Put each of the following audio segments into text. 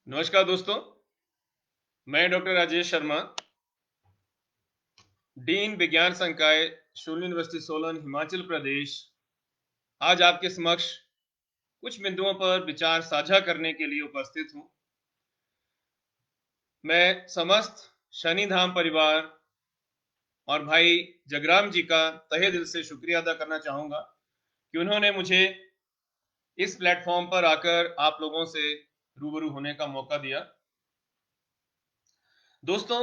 नमस्कार दोस्तों, मैं डॉक्टर राजेश शर्मा, डीन विज्ञान संकाय, शून्य यूनिवर्सिटी सोलन, हिमाचल प्रदेश। आज आपके समक्ष कुछ बिंदुओं पर विचार साझा करने के लिए उपस्थित हूँ। मैं समस्त शनिधाम परिवार और भाई जगराम जी का तहे दिल से शुक्रिया अदा करना चाहूँगा कि उन्होंने मुझे इस प्लेटफॉर्म पर आकर आप लोगों से रूबरू होने का मौका दिया। दोस्तों,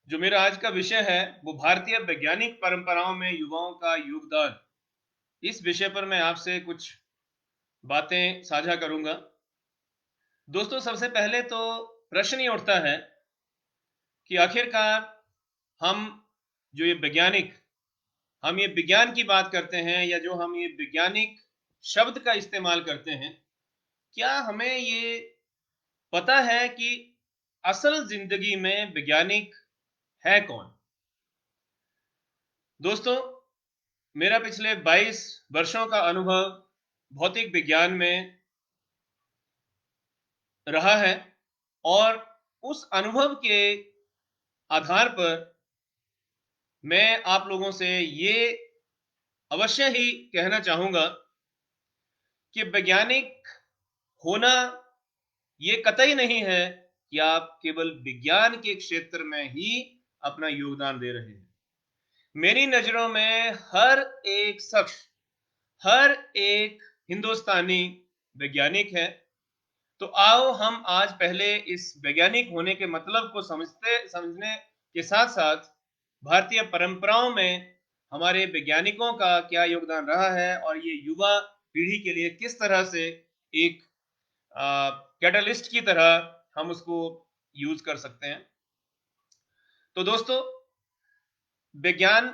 जो मेरा आज का विषय है वो भारतीय वैज्ञानिक परंपराओं में युवाओं का योगदान। इस विषय पर मैं आपसे कुछ बातें साझा करूंगा। दोस्तों, सबसे पहले तो प्रश्न ये उठता है कि आखिरकार हम जो ये वैज्ञानिक हम ये विज्ञान की बात करते हैं या जो हम ये वैज्ञानिक शब्द का इस्तेमाल करते हैं, क्या हमें ये पता है कि असल जिंदगी में वैज्ञानिक है कौन? दोस्तों, मेरा पिछले 22 वर्षों का अनुभव भौतिक विज्ञान में रहा है और उस अनुभव के आधार पर मैं आप लोगों से ये अवश्य ही कहना चाहूंगा कि वैज्ञानिक होना ये कतई नहीं है कि आप केवल विज्ञान के क्षेत्र में ही अपना योगदान दे रहे हैं। मेरी नजरों में हर एक शख्स, हर एक हिंदुस्तानी वैज्ञानिक है। तो आओ हम आज पहले इस वैज्ञानिक होने के मतलब को समझने के साथ साथ भारतीय परंपराओं में हमारे वैज्ञानिकों का क्या योगदान रहा है और ये युवा पीढ़ी के लिए किस तरह से एक कैटलिस्ट की तरह हम उसको यूज कर सकते हैं। तो दोस्तों, विज्ञान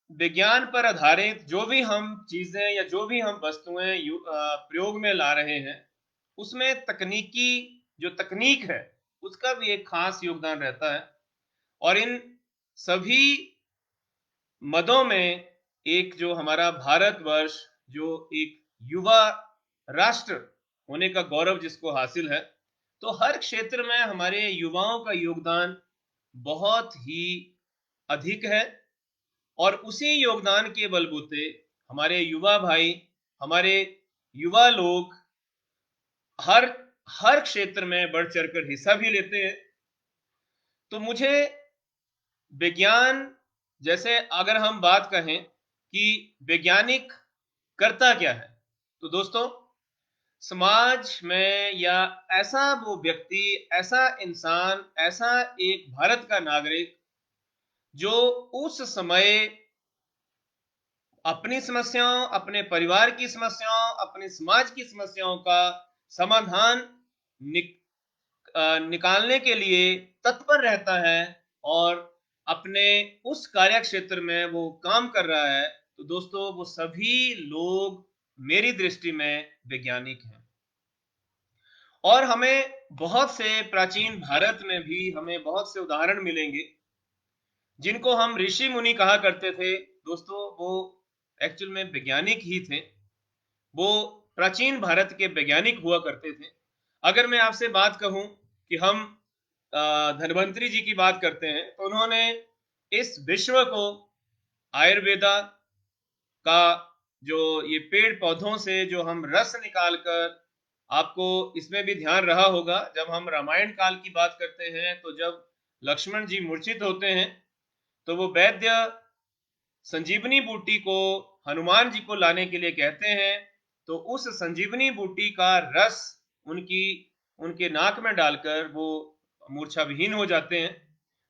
विज्ञान पर आधारित जो भी हम चीजें या जो भी हम वस्तुएं प्रयोग में ला रहे हैं, उसमें तकनीकी जो तकनीक है उसका भी एक खास योगदान रहता है। और इन सभी मदों में एक जो हमारा भारतवर्ष, जो एक युवा राष्ट्र होने का गौरव जिसको हासिल है, तो हर क्षेत्र में हमारे युवाओं का योगदान बहुत ही अधिक है। और उसी योगदान के बलबूते हमारे युवा भाई, हमारे युवा लोग हर हर क्षेत्र में बढ़ चढ़कर हिस्सा भी लेते हैं। तो मुझे विज्ञान, जैसे अगर हम बात कहें कि वैज्ञानिक करता क्या है, तो दोस्तों, समाज में या ऐसा वो व्यक्ति, ऐसा इंसान, ऐसा एक भारत का नागरिक जो उस समय अपनी समस्याओं, अपने परिवार की समस्याओं, अपने समाज की समस्याओं का समाधान निकालने के लिए तत्पर रहता है और अपने उस कार्य क्षेत्र में वो काम कर रहा है। तो दोस्तों, वो सभी लोग मेरी दृष्टि में वैज्ञानिक हैं। और हमें बहुत से प्राचीन भारत में भी हमें बहुत से उदाहरण मिलेंगे जिनको हम ऋषि मुनि कहा करते थे। दोस्तों, वो एक्चुअल में वैज्ञानिक ही थे। वो प्राचीन भारत के वैज्ञानिक हुआ करते थे। अगर मैं आपसे बात कहूं कि हम धन्वंतरी जी की बात करते हैं, तो उन्होंने इस विश्व को आयुर्वेदा का, जो ये पेड़ पौधों से जो हम रस निकालकर, आपको इसमें भी ध्यान रहा होगा जब हम रामायण काल की बात करते हैं, तो जब लक्ष्मण जी मूर्छित होते हैं तो वो वैद्य संजीवनी बूटी को हनुमान जी को लाने के लिए कहते हैं। तो उस संजीवनी बूटी का रस उनकी उनके नाक में डालकर वो मूर्छा विहीन हो जाते हैं।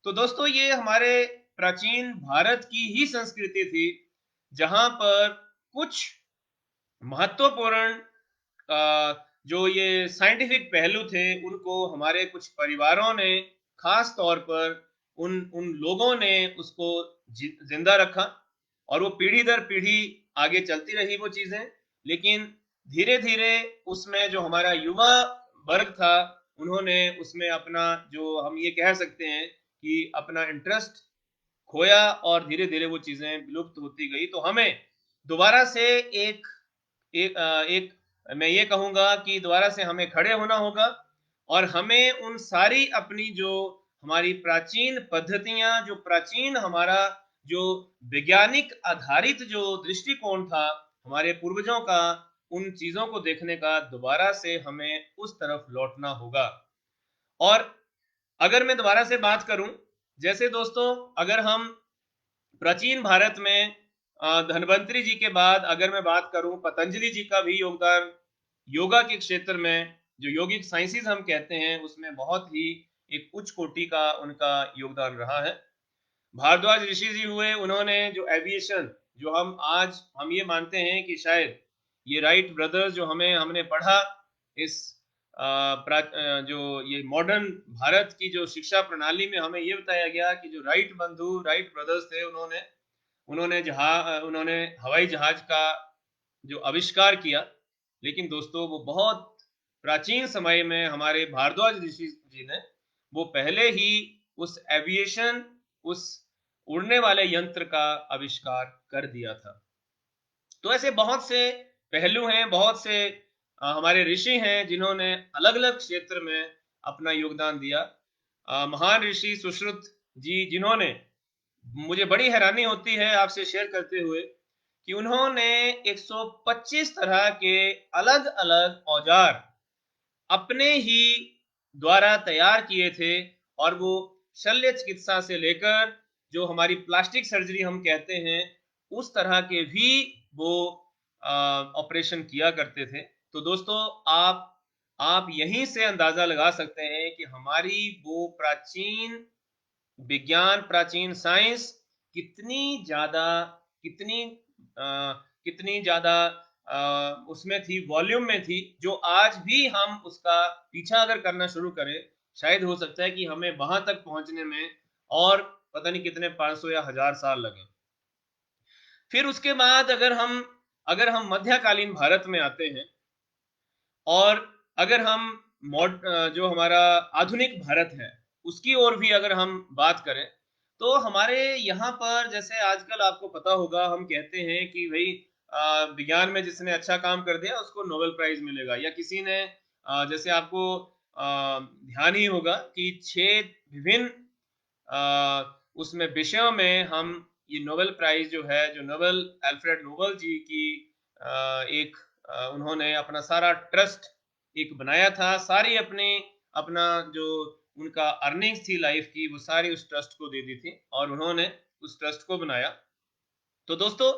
तो दोस्तों, ये हमारे प्राचीन भारत की ही संस्कृति थी जहां पर कुछ महत्वपूर्ण जो ये साइंटिफिक पहलू थे उनको हमारे कुछ परिवारों ने, खास तौर पर उन उन लोगों ने उसको जिंदा रखा और वो पीढ़ी दर पीढ़ी आगे चलती रही वो चीजें। लेकिन धीरे धीरे उसमें जो हमारा युवा वर्ग था, उन्होंने उसमें अपना, जो हम ये कह सकते हैं कि अपना इंटरेस्ट खोया और धीरे धीरे वो चीजें विलुप्त होती गई। तो हमें दोबारा से एक एक मैं ये कहूंगा कि दोबारा से हमें खड़े होना होगा और हमें उन सारी अपनी जो हमारी प्राचीन पद्धतियां, जो प्राचीन हमारा जो वैज्ञानिक आधारित जो दृष्टिकोण था हमारे पूर्वजों का, उन चीजों को देखने का दोबारा से हमें उस तरफ लौटना होगा। और अगर मैं दोबारा से बात करूं, जैसे दोस्तों अगर हम प्राचीन भारत में धन्वंतरी जी के बाद अगर मैं बात करूं, पतंजलि जी का भी योगदान योगा के क्षेत्र में, जो योगिक साइंसेज हम कहते हैं, उसमें बहुत ही एक उच्च कोटि का उनका योगदान रहा है। भारद्वाज ऋषि जी हुए, उन्होंने जो एविएशन, जो हम ये मानते हैं कि शायद ये राइट ब्रदर्स जो हमने पढ़ा इस जो ये मॉडर्न भारत की जो शिक्षा प्रणाली में हमें ये बताया गया कि जो राइट बंधु, राइट ब्रदर्स थे, उन्होंने हवाई जहाज का जो आविष्कार किया। लेकिन दोस्तों वो बहुत प्राचीन समय में हमारे भारद्वाज ऋषि जी ने वो पहले ही उस एविएशन, उस उड़ने वाले यंत्र का आविष्कार कर दिया था। तो ऐसे बहुत से पहलू हैं, बहुत से हमारे ऋषि हैं जिन्होंने अलग अलग क्षेत्र में अपना योगदान दिया। महान ऋषि सुश्रुत जी, जिन्होंने, मुझे बड़ी हैरानी होती है आपसे शेयर करते हुए कि उन्होंने 125 तरह के अलग अलग औजार अपने ही द्वारा तैयार किए थे। और वो शल्य चिकित्सा से लेकर जो हमारी प्लास्टिक सर्जरी हम कहते हैं, उस तरह के भी वो ऑपरेशन किया करते थे। तो दोस्तों आप यहीं से अंदाजा लगा सकते हैं कि हमारी वो प्राचीन विज्ञान, प्राचीन साइंस कितनी ज्यादा, कितनी कितनी ज्यादा उसमें थी, वॉल्यूम में थी, जो आज भी हम उसका पीछा अगर करना शुरू करें, शायद हो सकता है कि हमें वहां तक पहुंचने में और पता नहीं कितने 500 या 1000 साल लगे। फिर उसके बाद अगर हम मध्यकालीन भारत में आते हैं और अगर हम जो हमारा आधुनिक भारत है उसकी ओर भी अगर हम बात करें, तो हमारे यहाँ पर जैसे आजकल आपको पता होगा, हम कहते हैं कि भाई विज्ञान में जिसने अच्छा काम कर दिया उसको नोबेल प्राइज मिलेगा, या किसी ने जैसे आपको ध्यान ही होगा कि 6 विभिन्न उसमें विषयों में हम ये नोबेल प्राइज जो है, जो नोबेल अल्फ्रेड नोबेल जी की एक उन्होंने अपना सारा ट्रस्ट एक बनाया था, सारी अपना जो उनका अर्निंग्स थी लाइफ की, वो सारी उस ट्रस्ट को दे दी थी और उन्होंने उस ट्रस्ट को बनाया। तो दोस्तों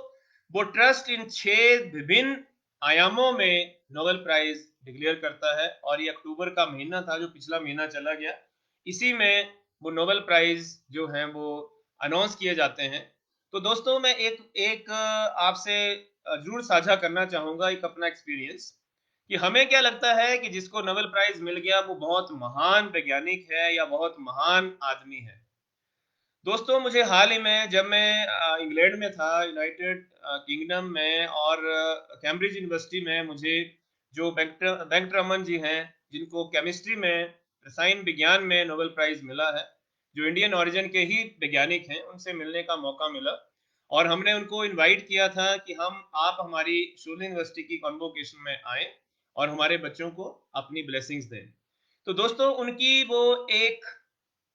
वो ट्रस्ट इन 6 विभिन्न आयामों में नोबेल प्राइज डिक्लेयर करता है, और ये अक्टूबर का महीना था जो पिछला महीना चला गया, इसी में वो नोबेल प्राइज जो हैं वो अनाउंस किए जाते हैं। तो दोस्तों मैं एक एक आपसे जरूर साझा करना चाहूंगा एक अपना एक्सपीरियंस, कि हमें क्या लगता है कि जिसको नोबेल प्राइज मिल गया वो बहुत महान वैज्ञानिक है या बहुत महान आदमी है। दोस्तों मुझे हाल ही में, जब मैं इंग्लैंड में था, यूनाइटेड किंगडम में, और कैम्ब्रिज यूनिवर्सिटी में, मुझे जो वेंकटरमन जी हैं, जिनको केमिस्ट्री में, रसायन विज्ञान में नोबेल प्राइज मिला है, जो इंडियन ओरिजिन के ही वैज्ञानिक हैं, उनसे मिलने का मौका मिला। और हमने उनको इनवाइट किया था कि आप हमारी शोले यूनिवर्सिटी की कॉन्वोकेशन में आए और हमारे बच्चों को अपनी ब्लेसिंग्स दें। तो दोस्तों उनकी वो एक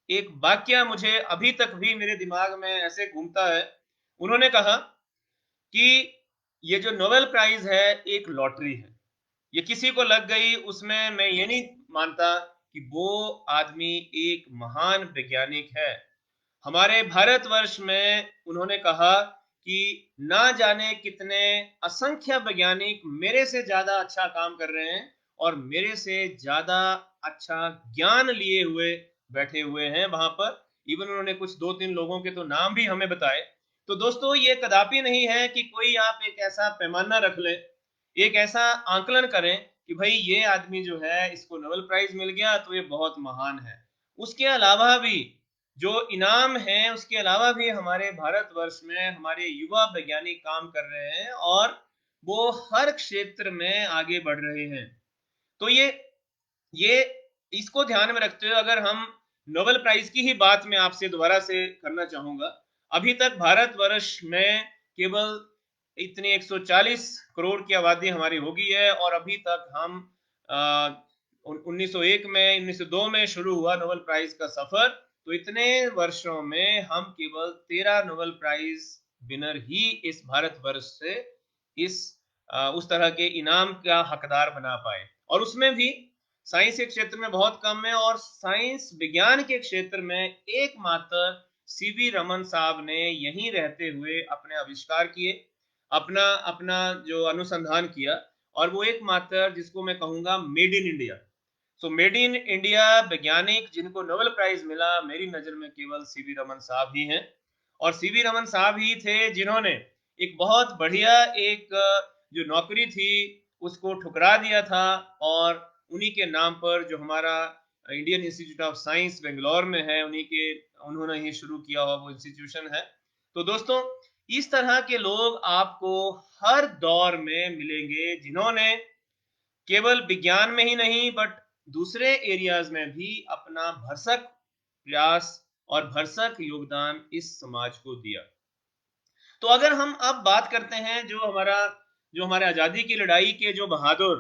एक वाक्य मुझे अभी तक भी मेरे दिमाग में ऐसे घूमता है। उन्होंने कहा कि ये जो नोबेल प्राइज है एक लॉटरी है, ये किसी को लग गई, उसमें मैं ये नहीं मानता कि वो आदमी एक महान वैज्ञानिक है। हमारे भारतवर्ष में उन्होंने कहा कि ना जाने कितने असंख्य वैज्ञानिक मेरे से ज्यादा अच्छा काम कर रहे हैं और मेरे से ज्यादा अच्छा ज्ञान लिए हुए बैठे हुए हैं वहां पर। इवन उन्होंने कुछ 2-3 लोगों के तो नाम भी हमें बताए। तो दोस्तों ये कदापि नहीं है कि कोई आप एक ऐसा पैमाना रख लें, एक ऐसा आंकलन करें कि भाई ये आदमी जो है इसको नोबेल प्राइज मिल गया तो ये बहुत महान है। उसके अलावा भी जो इनाम है, उसके अलावा भी हमारे भारतवर्ष में हमारे युवा वैज्ञानिक काम कर रहे हैं और वो हर क्षेत्र में आगे बढ़ रहे हैं। तो ये इसको ध्यान में रखते हुए अगर हम नोबेल प्राइज की ही बात मैं आपसे दोबारा से करना चाहूंगा, अभी तक भारतवर्ष में केवल इतनी 140 करोड़ की आबादी हमारी हो गई है और अभी तक हम 1901 में, 1902 में शुरू हुआ नोबेल प्राइज का सफर। तो इतने वर्षों में हम केवल 13 नोबेल प्राइज विनर ही इस भारतवर्ष से इस उस तरह के इनाम का हकदार बना पाए, और उसमें भी साइंस के क्षेत्र में बहुत कम है, और साइंस विज्ञान के क्षेत्र में एकमात्र सीवी रमन साहब ने यहीं रहते हुए अपने आविष्कार किए, अपना अपना जो अनुसंधान किया, और वो एकमात्र जिसको मैं कहूंगा made in India. So made in India वैज्ञानिक जिनको नोबेल प्राइज मिला, मेरी नजर में केवल सीवी रमन साहब ही हैं। और सीवी रमन साहब ही थे जिन्होंने एक बहुत बढ़िया एक जो नौकरी थी उसको ठुकरा दिया था, और उन्हीं के नाम पर जो हमारा Indian institute of science Bangalore में है, उन्होंने ही शुरू किया हुआ वो इंस्टीट्यूशन है। तो दोस्तों, इस तरह के लोग आपको हर दौर में मिलेंगे जिन्होंने केवल विज्ञान में ही नहीं बट दूसरे एरियाज में भी अपना भरसक प्रयास और भरसक योगदान इस समाज को दिया। तो अगर हम अब बात करते हैं जो हमारे आजादी की लड़ाई के जो बहादुर,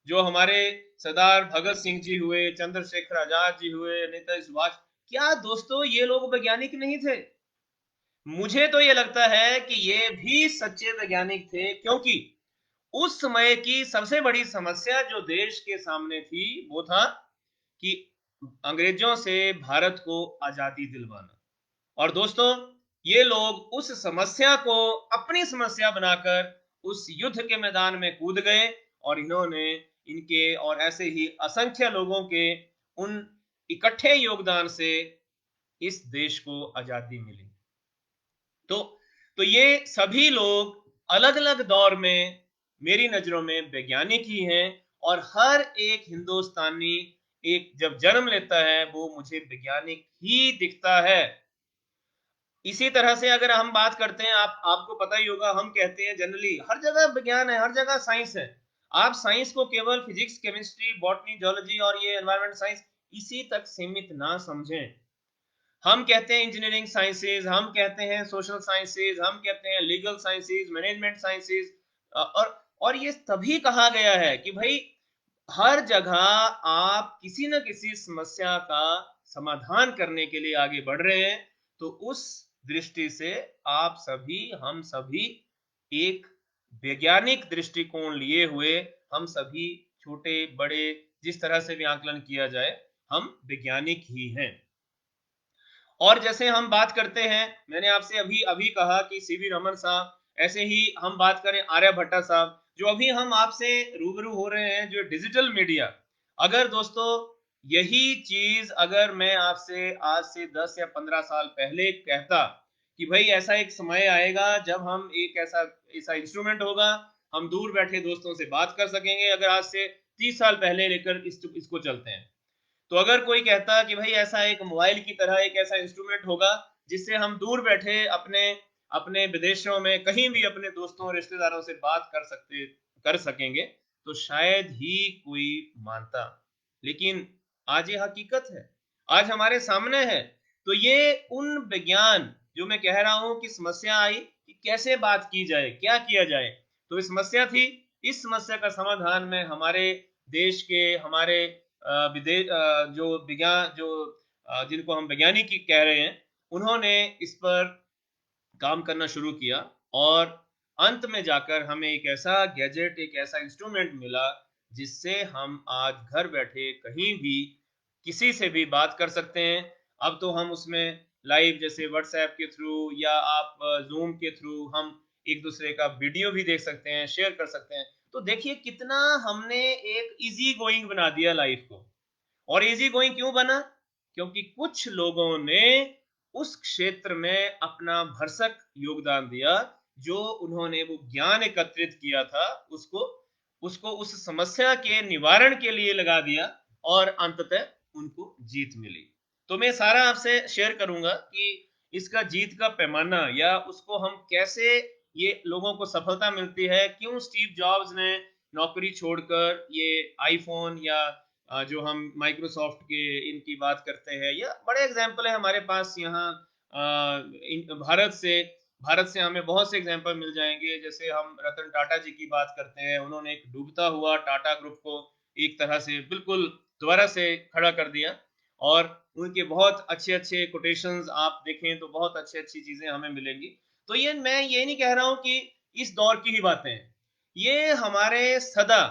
जो हमारे सरदार भगत सिंह जी हुए, चंद्रशेखर आजाद जी हुए, नेताजी सुभाष, क्या दोस्तों ये लोग वैज्ञानिक नहीं थे? मुझे तो ये लगता है कि ये भी सच्चे वैज्ञानिक थे, क्योंकि उस समय की सबसे बड़ी समस्या जो देश के सामने थी वो था कि अंग्रेजों से भारत को आजादी दिलवाना। और दोस्तों, ये लोग उस समस्या को अपनी समस्या बनाकर उस युद्ध के मैदान में कूद गए, और इन्होंने इनके और ऐसे ही असंख्य लोगों के उन इकट्ठे योगदान से इस देश को आजादी मिली। तो तो ये सभी लोग अलग अलग दौर में मेरी नजरों में वैज्ञानिक ही हैं, और हर एक हिंदुस्तानी एक जब जन्म लेता है वो मुझे वैज्ञानिक ही दिखता है। इसी तरह से अगर हम बात करते हैं, आपको पता ही होगा, हम कहते हैं जनरली हर जगह विज्ञान है, हर जगह साइंस है। आप साइंस को केवल फिजिक्स, केमिस्ट्री, बॉटनी, जियोलॉजी और ये एनवायरमेंट साइंस इसी तक सीमित ना समझें। हम कहते हैं इंजीनियरिंग साइंसेज, हम कहते हैं सोशल साइंसेज, हम कहते हैं लीगल साइंसेज, मैनेजमेंट साइंसेज, और ये तभी कहा गया है कि भाई हर जगह आप किसी न किसी समस्या का समाधान करने के लिए आगे बढ़ रहे हैं। तो उस दृष्टि से आप सभी, हम सभी एक वैज्ञानिक दृष्टिकोण लिए हुए, हम सभी छोटे बड़े जिस तरह से भी आकलन किया जाए, हम वैज्ञानिक ही हैं। और जैसे हम बात करते हैं, मैंने आपसे अभी अभी कहा कि सीवी रमन साहब, ऐसे ही हम बात करें आर्यभट्टा साहब, जो अभी हम आपसे रूबरू हो रहे हैं, जो डिजिटल मीडिया। अगर दोस्तों यही चीज अगर मैं आपसे आज से 10 या 15 साल पहले कहता कि भाई ऐसा एक समय आएगा जब हम एक ऐसा ऐसा इंस्ट्रूमेंट होगा, हम दूर बैठे दोस्तों से बात कर सकेंगे, अगर आज से 30 साल पहले लेकर इसको चलते हैं, तो अगर कोई कहता कि भाई ऐसा एक मोबाइल की तरह एक ऐसा इंस्ट्रूमेंट होगा जिससे हम दूर बैठे अपने अपने विदेशों में कहीं भी अपने दोस्तों रिश्तेदारों से बात कर सकेंगे, तो शायद ही कोई मानता। लेकिन आज ये हकीकत है, आज हमारे सामने है। तो ये उन विज्ञान जो मैं कह रहा हूं कि समस्या आई कि कैसे बात की जाए, क्या किया जाए, तो ये समस्या थी। इस समस्या का समाधान में हमारे देश के, हमारे विदेश जो विज्ञान जो जिनको हम वैज्ञानिक कह रहे हैं, उन्होंने इस पर काम करना शुरू किया, और अंत में जाकर हमें एक ऐसा गैजेट, एक ऐसा इंस्ट्रूमेंट मिला जिससे हम आज घर बैठे कहीं भी किसी से भी बात कर सकते हैं। अब तो हम उसमें लाइव जैसे व्हाट्सएप के थ्रू या आप जूम के थ्रू हम एक दूसरे का वीडियो भी देख सकते हैं, शेयर कर सकते हैं। तो देखिए कितना हमने एक इजी गोइंग बना दिया लाइफ को। और इजी गोइंग क्यों बना? क्योंकि कुछ लोगों ने उस क्षेत्र में अपना भरसक योगदान दिया, जो उन्होंने वो ज्ञान एकत्रित किया था, उसको उसको उस समस्या के निवारण के लिए लगा दिया, और अंततः उनको जीत मिली। तो मैं सारा आपसे शेयर करूंगा कि इसका जीत का पैमाना या उसको हम कैसे, ये लोगों को सफलता मिलती है, क्यों स्टीव जॉब्स ने नौकरी छोड़कर ये आईफोन या जो हम माइक्रोसॉफ्ट के इनकी बात करते हैं, या बड़े एग्जाम्पल है हमारे पास यहाँ भारत से हमें बहुत से एग्जाम्पल मिल जाएंगे। जैसे हम रतन टाटा जी की बात करते हैं, उन्होंने एक डूबता हुआ टाटा ग्रुप को एक तरह से बिल्कुल दोबारा से खड़ा कर दिया। और उनके बहुत अच्छे अच्छे कोटेशंस आप देखें तो बहुत अच्छी अच्छी चीजें हमें मिलेंगी। तो ये मैं ये नहीं कह रहा हूं कि इस दौर की ही बातें हैं, ये हमारे सदा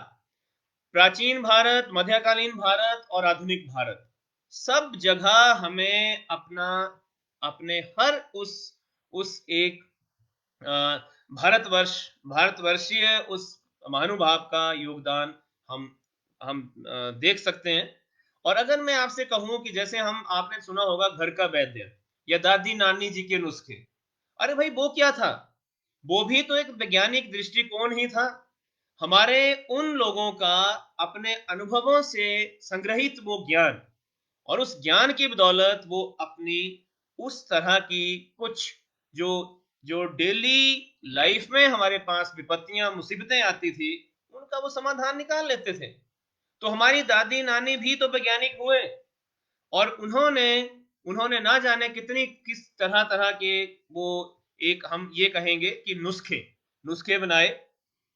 प्राचीन भारत, मध्यकालीन भारत और आधुनिक भारत, सब जगह हमें अपना अपने हर उस एक भारतवर्ष भारतवर्षीय उस महानुभाव का योगदान हम हम देख सकते हैं। और अगर मैं आपसे कहूं कि जैसे हम आपने सुना होगा घर का वैद्य या दादी नानी जी के नुस्खे, अरे भाई वो क्या था? वो भी तो एक वैज्ञानिक दृष्टिकोण ही था। हमारे उन लोगों का अपने अनुभवों से संग्रहित वो ज्ञान, और उस ज्ञान की बदौलत वो अपनी उस तरह की कुछ जो जो डेली लाइफ में हमारे पास विपत्तियां मुसीबतें आती थी, उनका वो समाधान निकाल लेते थे। तो हमारी दादी नानी भी तो वैज्ञानिक हुए, और उन्होंने उन्होंने ना जाने कितनी किस तरह तरह के वो, एक हम ये कहेंगे कि नुस्खे नुस्खे बनाए,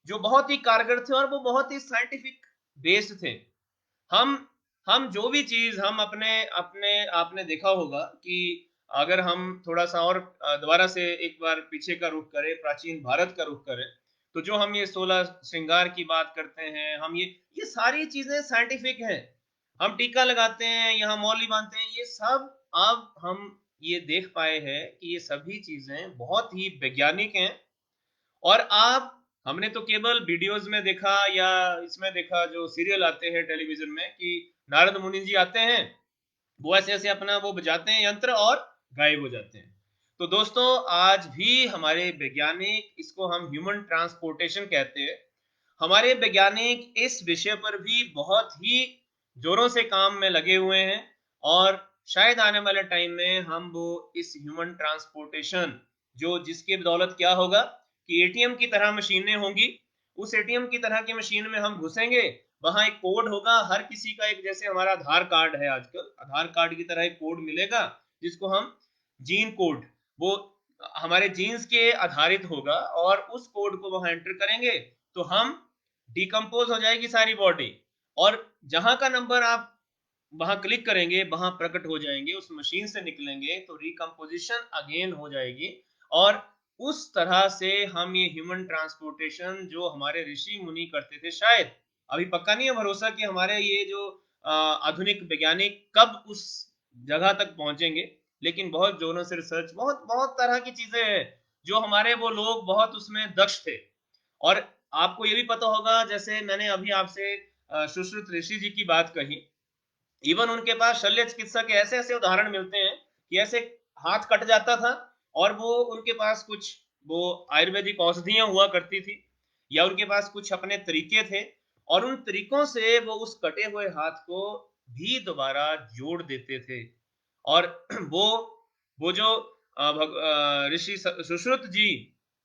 जो बहुत ही कारगर थे और वो बहुत ही साइंटिफिक बेस्ड थे। हम हम जो भी चीज हम अपने अपने आपने देखा होगा कि अगर हम थोड़ा सा और दोबारा से एक बार पीछे का रुख करें, प्राचीन भारत का रुख करें, तो जो हम ये 16 श्रृंगार की बात करते हैं, हम ये सारी चीजें साइंटिफिक हैं। हम टीका लगाते हैं, यहाँ मौली बांधते हैं, ये सब अब हम ये देख पाए हैं कि ये सभी चीजें बहुत ही वैज्ञानिक हैं। और आप, हमने तो केवल वीडियोस में देखा या इसमें देखा, जो सीरियल आते हैं टेलीविजन में, कि नारद मुनि जी आते हैं, वो ऐसे ऐसे अपना वो बजाते हैं यंत्र और गायब हो जाते हैं। तो दोस्तों, आज भी हमारे वैज्ञानिक, इसको हम ह्यूमन ट्रांसपोर्टेशन कहते हैं, हमारे वैज्ञानिक इस विषय पर भी बहुत ही जोरों से काम में लगे हुए हैं। और शायद आने वाले टाइम में हम वो इस ह्यूमन ट्रांसपोर्टेशन, जो जिसके बदौलत क्या होगा कि एटीएम की तरह मशीनें होंगी, उस एटीएम की तरह की मशीन में हम घुसेंगे, वहां एक कोड होगा हर किसी का, एक जैसे हमारा आधार कार्ड है, आजकल आधार कार्ड की तरह एक कोड मिलेगा, जिसको हम जीन कोड, वो हमारे जीन्स के आधारित होगा, और उस कोड को वहां एंटर करेंगे तो हम डिकम्पोज हो जाएगी सारी बॉडी, और जहां का नंबर आप वहां क्लिक करेंगे वहां प्रकट हो जाएंगे, उस मशीन से निकलेंगे तो रिकम्पोजिशन अगेन हो जाएगी। और उस तरह से हम ये ह्यूमन ट्रांसपोर्टेशन जो हमारे ऋषि मुनि करते थे, शायद अभी पक्का नहीं है भरोसा कि हमारे ये जो आधुनिक वैज्ञानिक कब उस जगह तक पहुंचेंगे, लेकिन बहुत जोरों से रिसर्च, बहुत बहुत तरह की चीजें हैं जो हमारे वो लोग बहुत उसमें दक्ष थे। और आपको ये भी पता होगा, जैसे मैंने अभी आपसे सुश्रुत ऋषि जी की बात कही, इवन उनके पास शल्य चिकित्सा के ऐसे ऐसे उदाहरण मिलते हैं कि ऐसे हाथ कट जाता था, और वो उनके पास कुछ वो आयुर्वेदिक औषधियां हुआ करती थी, या उनके पास कुछ अपने तरीके थे, और उन तरीकों से वो उस कटे हुए हाथ को भी दोबारा जोड़ देते थे। और वो वो जो ऋषि सुश्रुत जी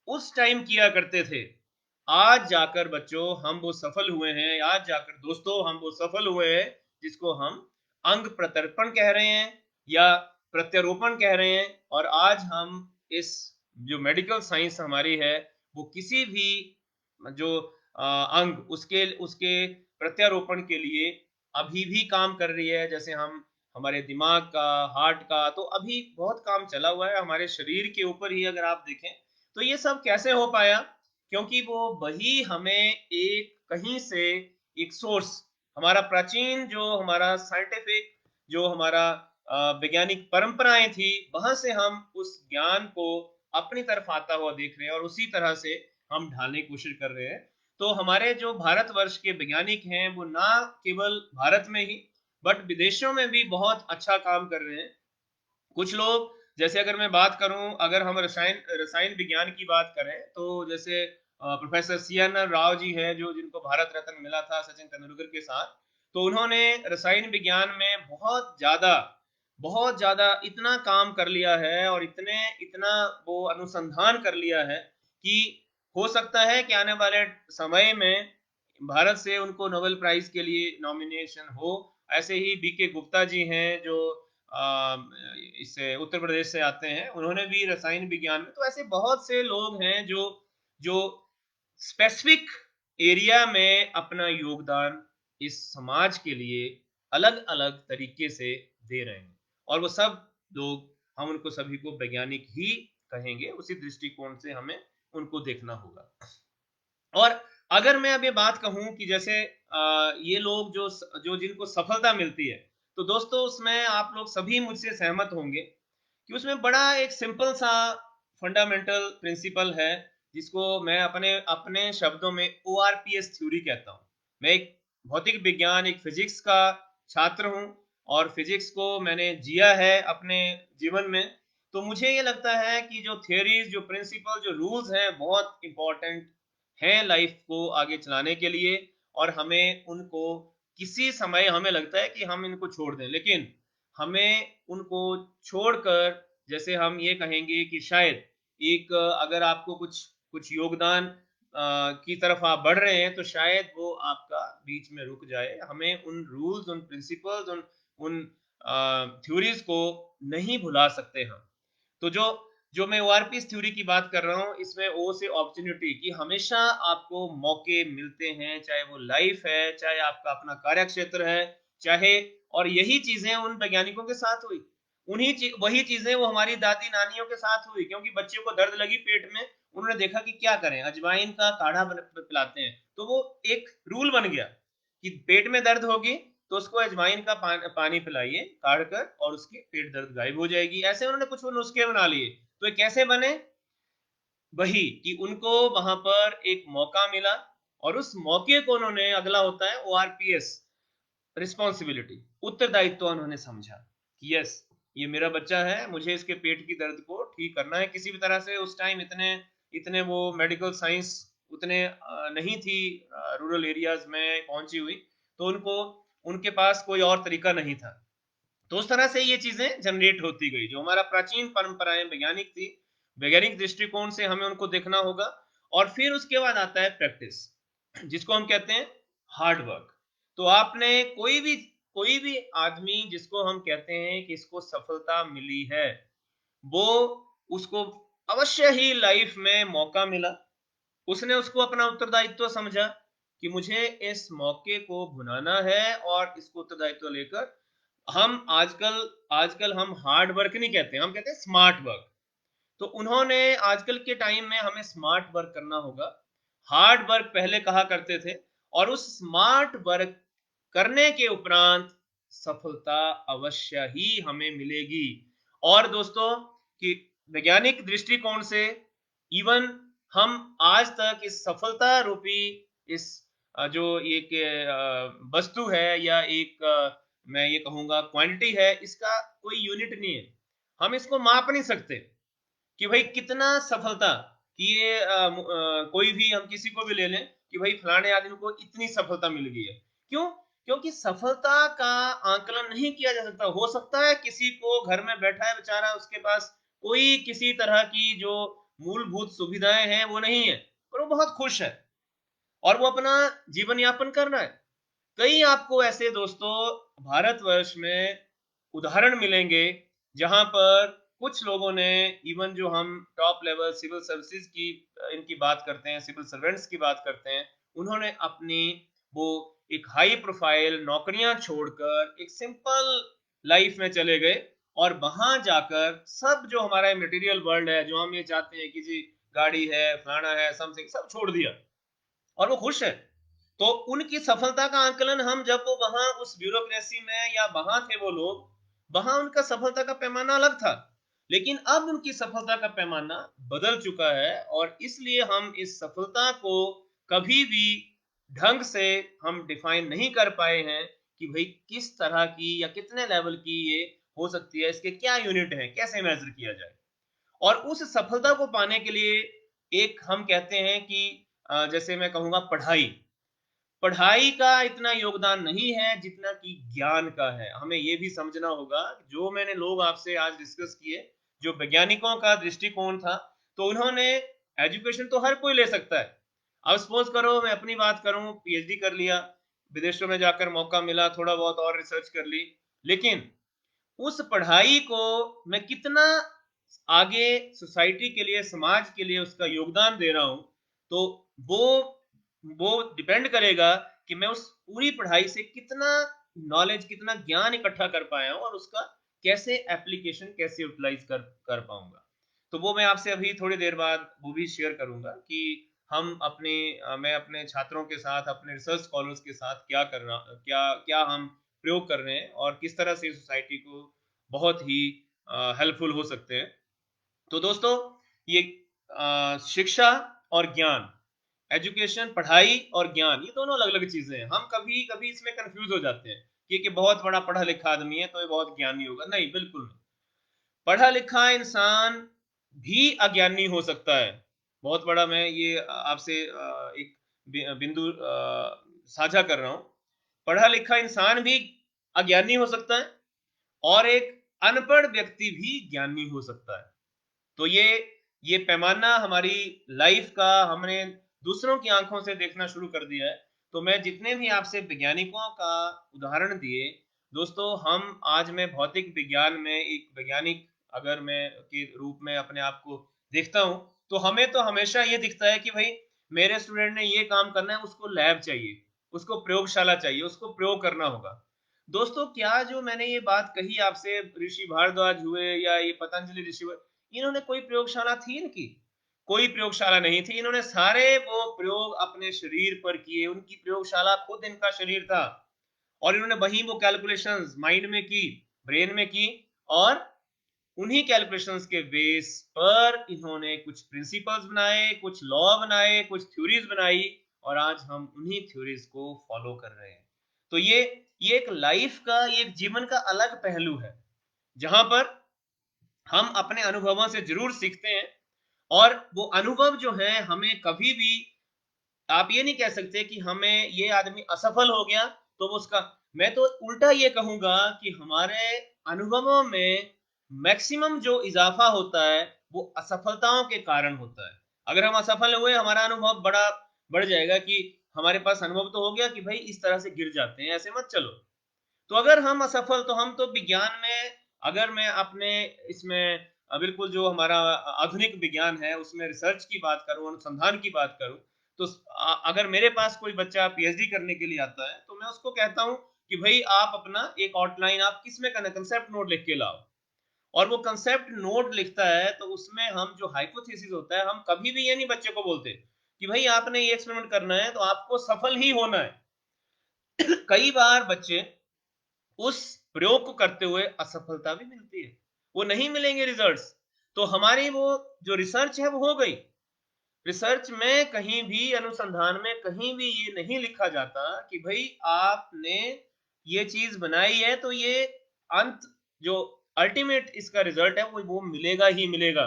उस टाइम किया करते थे, आज जाकर बच्चों हम वो सफल हुए हैं, आज जाकर दोस्तों हम वो सफल हुए हैं, जिसको हम अंग प्रत्यर्पण कह रहे हैं या प्रत्यारोपण कह रहे हैं। और आज हम इस जो मेडिकल साइंस हमारी है, वो किसी भी जो अंग, उसके उसके प्रत्यारोपण के लिए अभी भी काम कर रही है। जैसे हम हमारे दिमाग का, हार्ट का, तो अभी बहुत काम चला हुआ है हमारे शरीर के ऊपर ही, अगर आप देखें तो ये सब कैसे हो पाया? क्योंकि वो वही हमें एक कहीं से एक सोर्स, हमारा प्राचीन जो हमारा साइंटिफिक, जो हमारा वैज्ञानिक परंपराएं थी, वहां से हम उस ज्ञान को अपनी तरफ आता हुआ देख रहे हैं, और उसी तरह से हम ढालने की कोशिश कर रहे हैं। तो हमारे जो भारतवर्ष के वैज्ञानिक हैं, वो ना केवल भारत में ही बट विदेशों में भी बहुत अच्छा काम कर रहे हैं। कुछ लोग, जैसे अगर मैं बात करूं, अगर हम रसायन रसायन विज्ञान की बात करें, तो जैसे professor C N Rao ji हैं, जो जिनको भारत रत्न मिला था सचिन तेंदुलकर के साथ, तो उन्होंने रसायन विज्ञान में बहुत ज्यादा इतना काम कर लिया है, और इतने इतना वो अनुसंधान कर लिया है कि हो सकता है कि आने वाले समय में भारत से उनको नोबेल प्राइज के लिए नॉमिनेशन हो। ऐसे ही बीके गुप्ता जी हैं, जो इससे उत्तर प्रदेश से आते हैं, उन्होंने भी रसायन विज्ञान में, तो ऐसे बहुत से लोग हैं जो जो स्पेसिफिक एरिया में अपना योगदान इस समाज के लिए अलग अलग तरीके से दे रहे हैं, और वो सब लोग, हम उनको सभी को वैज्ञानिक ही कहेंगे। उसी दृष्टिकोण से हमें उनको देखना होगा। और अगर मैं अब ये बात कहूं कि जैसे ये लोग जो जो जिनको सफलता मिलती है, तो दोस्तों उसमें आप लोग सभी मुझसे सहमत होंगे कि उसमें बड़ा एक सिंपल सा फंडामेंटल प्रिंसिपल है, जिसको मैं अपने अपने शब्दों में ओआरपीएस थ्योरी कहता हूँ। मैं एक भौतिक विज्ञान, एक फिजिक्स का छात्र हूँ, और फिजिक्स को मैंने जिया है अपने जीवन में। तो मुझे ये लगता है कि जो थियरीज, जो प्रिंसिपल, जो रूल्स हैं, बहुत इंपॉर्टेंट हैं लाइफ को आगे चलाने के लिए, और हमें उनको किसी समय हमें लगता है कि हम इनको छोड़ दें, लेकिन हमें उनको छोड़कर, जैसे हम ये कहेंगे कि शायद एक अगर आपको कुछ कुछ योगदान की तरफ आप बढ़ रहे हैं, तो शायद वो आपका बीच में रुक जाए। हमें उन रूल्स, उन प्रिंसिपल्स, उन उन थ्योरीज को नहीं भुला सकते हम। तो जो जो मैं ओआरपीएस थ्योरी की बात कर रहा हूँ, इसमें ओ से अपॉर्चुनिटी, कि हमेशा आपको मौके मिलते हैं, चाहे वो लाइफ है, चाहे आपका अपना कार्य क्षेत्र है, चाहे, और यही चीजें उन वैज्ञानिकों के साथ हुई, वही चीजें वो हमारी दादी नानियों के साथ हुई, क्योंकि बच्चे को दर्द लगी पेट में, उन्होंने देखा कि क्या करें, अजवाइन का काढ़ा पिलाते हैं, तो वो एक रूल बन गया कि पेट में दर्द होगी तो उसको अजवाइन का पानी पिलाइए काढ़ कर, और उसके पेट दर्द गायब हो जाएगी। ऐसे उन्होंने कुछ नुस्खे बना लिए। तो ये कैसे बने? वही कि उनको वहां पर एक मौका मिला, और उस मौके को उन्होंने, अगला होता है ओआरपीएस, रिस्पॉन्सिबिलिटी, उत्तरदायित्व, उन्होंने समझा कि यस, ये मेरा बच्चा है, मुझे इसके पेट की दर्द को ठीक करना है किसी भी तरह से। उस टाइम इतने इतने वो मेडिकल साइंस उतने नहीं थी, रूरल एरियाज में पहुंची हुई, तो उनको, उनके पास कोई और तरीका नहीं था। तो उस तरह से ये चीजें जनरेट होती गई। जो हमारा प्राचीन परंपराएं वैज्ञानिक थी, वैज्ञानिक दृष्टिकोण से हमें उनको देखना होगा। और फिर उसके बाद आता है प्रैक्टिस, जिसको हम कहते हैं हार्ड वर्क। तो आपने कोई भी आदमी जिसको हम कहते हैं कि इसको सफलता मिली है, वो, उसको अवश्य ही लाइफ में मौका मिला, उसने उसको अपना उत्तरदायित्व समझा कि मुझे इस मौके को भुनाना है, और इसको उत्तरदायित्व लेकर हम आजकल आजकल हम हार्ड वर्क नहीं कहते, हम कहते हैं स्मार्ट वर्क। तो उन्होंने आजकल के टाइम में हमें स्मार्ट वर्क करना होगा, हार्ड वर्क पहले कहा करते थे, और उस स्मार्ट वर्क करने के उपरांत सफलता अवश्य ही हमें मिलेगी। और दोस्तों, कि वैज्ञानिक दृष्टिकोण से, इवन हम आज तक इस सफलता रूपी, इस जो एक वस्तु है, या एक मैं ये कहूंगा क्वांटिटी है, इसका कोई यूनिट नहीं है, हम इसको माप नहीं सकते कि भाई कितना सफलता, कि ये कोई भी, हम किसी को भी ले लें कि भाई फलाने आदमी को इतनी सफलता मिल गई है। क्यों? क्योंकि सफलता का आंकलन नहीं किया जा सकता। हो सकता है किसी को घर में बैठा है बेचारा, उसके पास कोई किसी तरह की जो मूलभूत सुविधाएं हैं वो नहीं है, पर वो बहुत खुश है, और वो अपना जीवन यापन कर रहा है। कई आपको ऐसे दोस्तों भारतवर्ष में उदाहरण मिलेंगे, जहां पर कुछ लोगों ने, इवन जो हम टॉप लेवल सिविल सर्विसेज की इनकी बात करते हैं, सिविल सर्वेंट्स की बात करते हैं, उन्होंने अपनी वो एक हाई प्रोफाइल नौकरियां छोड़कर एक सिंपल लाइफ में चले गए, और वहां जाकर सब जो हमारा मटेरियल वर्ल्ड है, जो हम ये चाहते हैं कि जी गाड़ी है, फलाना है, समथिंग, सब छोड़ दिया, और वो खुश है। तो उनकी सफलता का आंकलन, हम जब वो वहां उस ब्यूरोक्रेसी में या वहां थे वो लोग, वहां उनका सफलता का पैमाना अलग था, लेकिन अब उनकी सफलता का पैमाना बदल चुका है, और इसलिए हम इस सफलता को कभी भी ढंग से हम डिफाइन नहीं कर पाए हैं कि भाई किस तरह की या कितने लेवल की ये हो सकती है, इसके क्या यूनिट है, कैसे मेजर किया जाए। और उस सफलता को पाने के लिए एक हम कहते हैं कि जैसे मैं कहूंगा पढ़ाई, पढ़ाई का इतना योगदान नहीं है जितना कि ज्ञान का है। हमें यह भी समझना होगा, जो मैंने लोग आपसे आज डिस्कस किए, जो वैज्ञानिकों का दृष्टिकोण था, तो उन्होंने, एजुकेशन तो हर कोई ले सकता है। अब सपोज करो मैं अपनी बात करूं, पीएचडी कर लिया, विदेशों में जाकर मौका मिला, थोड़ा बहुत और रिसर्च कर ली, लेकिन उस पढ़ाई को मैं कितना आगे सोसाइटी के लिए, समाज के लिए उसका योगदान दे रहा हूं, तो वो वो डिपेंड करेगा कि मैं उस पूरी पढ़ाई से कितना नॉलेज, कितना ज्ञान इकट्ठा कर पाया हूँ और उसका कैसे एप्लीकेशन, कैसे यूटिलाइज कर पाऊंगा। तो वो मैं आपसे अभी थोड़ी देर बाद वो भी शेयर करूंगा कि हम अपने मैं अपने छात्रों के साथ, अपने रिसर्च स्कॉलर्स के साथ क्या क्या हम प्रयोग कर रहे हैं और किस तरह से सोसाइटी को बहुत ही हेल्पफुल हो सकते हैं। तो दोस्तों, ये शिक्षा और ज्ञान, एजुकेशन, पढ़ाई और ज्ञान, ये दोनों अलग अलग चीजें हैं। हम कभी कभी इसमें कंफ्यूज हो जाते हैं कि बहुत बड़ा पढ़ा लिखा आदमी है तो ये बहुत ज्ञानी होगा। नहीं, बिल्कुल नहीं। पढ़ा लिखा इंसान भी अज्ञानी हो सकता है। बहुत बड़ा मैं ये आपसे एक बिंदु साझा कर रहा हूं। पढ़ा लिखा इंसान भी अज्ञानी हो सकता है और एक अनपढ़ व्यक्ति भी ज्ञानी हो सकता है। तो ये पैमाना हमारी लाइफ का हमने दूसरों की आंखों से देखना शुरू कर दिया है। तो मैं जितने भी आपसे वैज्ञानिकों का उदाहरण दिए दोस्तों, हम आज मैं भौतिक विज्ञान में एक वैज्ञानिक अगर मैं के रूप में अपने आप को देखता हूं, तो हमें तो हमेशा ये दिखता है कि भाई मेरे स्टूडेंट ने ये काम करना है, उसको लैब चाहिए, उसको प्रयोगशाला चाहिए, उसको प्रयोग करना होगा। दोस्तों, क्या जो मैंने ये बात कही आपसे, ऋषि भारद्वाज हुए या ये पतंजलि ऋषि, इन्होंने कोई प्रयोगशाला थी इनकी? कोई प्रयोगशाला नहीं थी। इन्होंने सारे वो प्रयोग अपने शरीर पर किए, उनकी प्रयोगशाला खुद इनका शरीर था और इन्होंने वही वो कैलकुलेशंस माइंड में की, ब्रेन में की और उन्हीं कैलकुलेशंस के बेस पर इन्होंने कुछ प्रिंसिपल्स बनाए, कुछ लॉ बनाए, कुछ थ्योरीज बनाई और आज हम उन्हीं थ्योरीज को फॉलो कर रहे हैं। तो ये एक लाइफ का, ये एक जीवन का अलग पहलू है जहां पर हम अपने अनुभवों से जरूर सीखते हैं और वो अनुभव जो है हमें कभी भी, आप ये नहीं कह सकते कि हमें ये आदमी असफल हो गया तो वो उसका, मैं तो उल्टा ये कहूंगा कि हमारे अनुभवों में मैक्सिमम जो इजाफा होता है वो असफलताओं के कारण होता है। अगर हम असफल हुए, हमारा अनुभव बड़ा बढ़ जाएगा कि हमारे पास अनुभव तो हो गया कि भाई इस तरह से गिर जाते हैं, ऐसे मत चलो। तो अगर हम असफल, तो हम तो विज्ञान में, अगर मैं अपने इसमें बिल्कुल जो हमारा आधुनिक विज्ञान है उसमें रिसर्च की बात करूं, अनुसंधान की बात करूं, तो अगर मेरे पास कोई बच्चा पीएचडी करने के लिए आता है तो मैं उसको कहता हूं कि भाई आप अपना एक आउटलाइन, आप किसमें करना, कंसेप्ट नोट लिख के लाओ। और वो कंसेप्ट नोट लिखता है तो उसमें हम जो हाइपोथेसिस होता है, हम कभी भी ये नहीं बच्चे को बोलते कि भाई आपने ये एक्सपेरिमेंट करना है तो आपको सफल ही होना है। कई बार बच्चे उस प्रयोग को करते हुए असफलता भी मिलती है, वो नहीं मिलेंगे रिजल्ट्स। तो हमारी वो जो रिसर्च है वो हो गई। रिसर्च में कहीं भी, अनुसंधान में कहीं भी ये नहीं लिखा जाता कि भाई आपने ये चीज बनाई है तो ये अंत, जो अल्टीमेट इसका रिजल्ट है वो मिलेगा ही मिलेगा।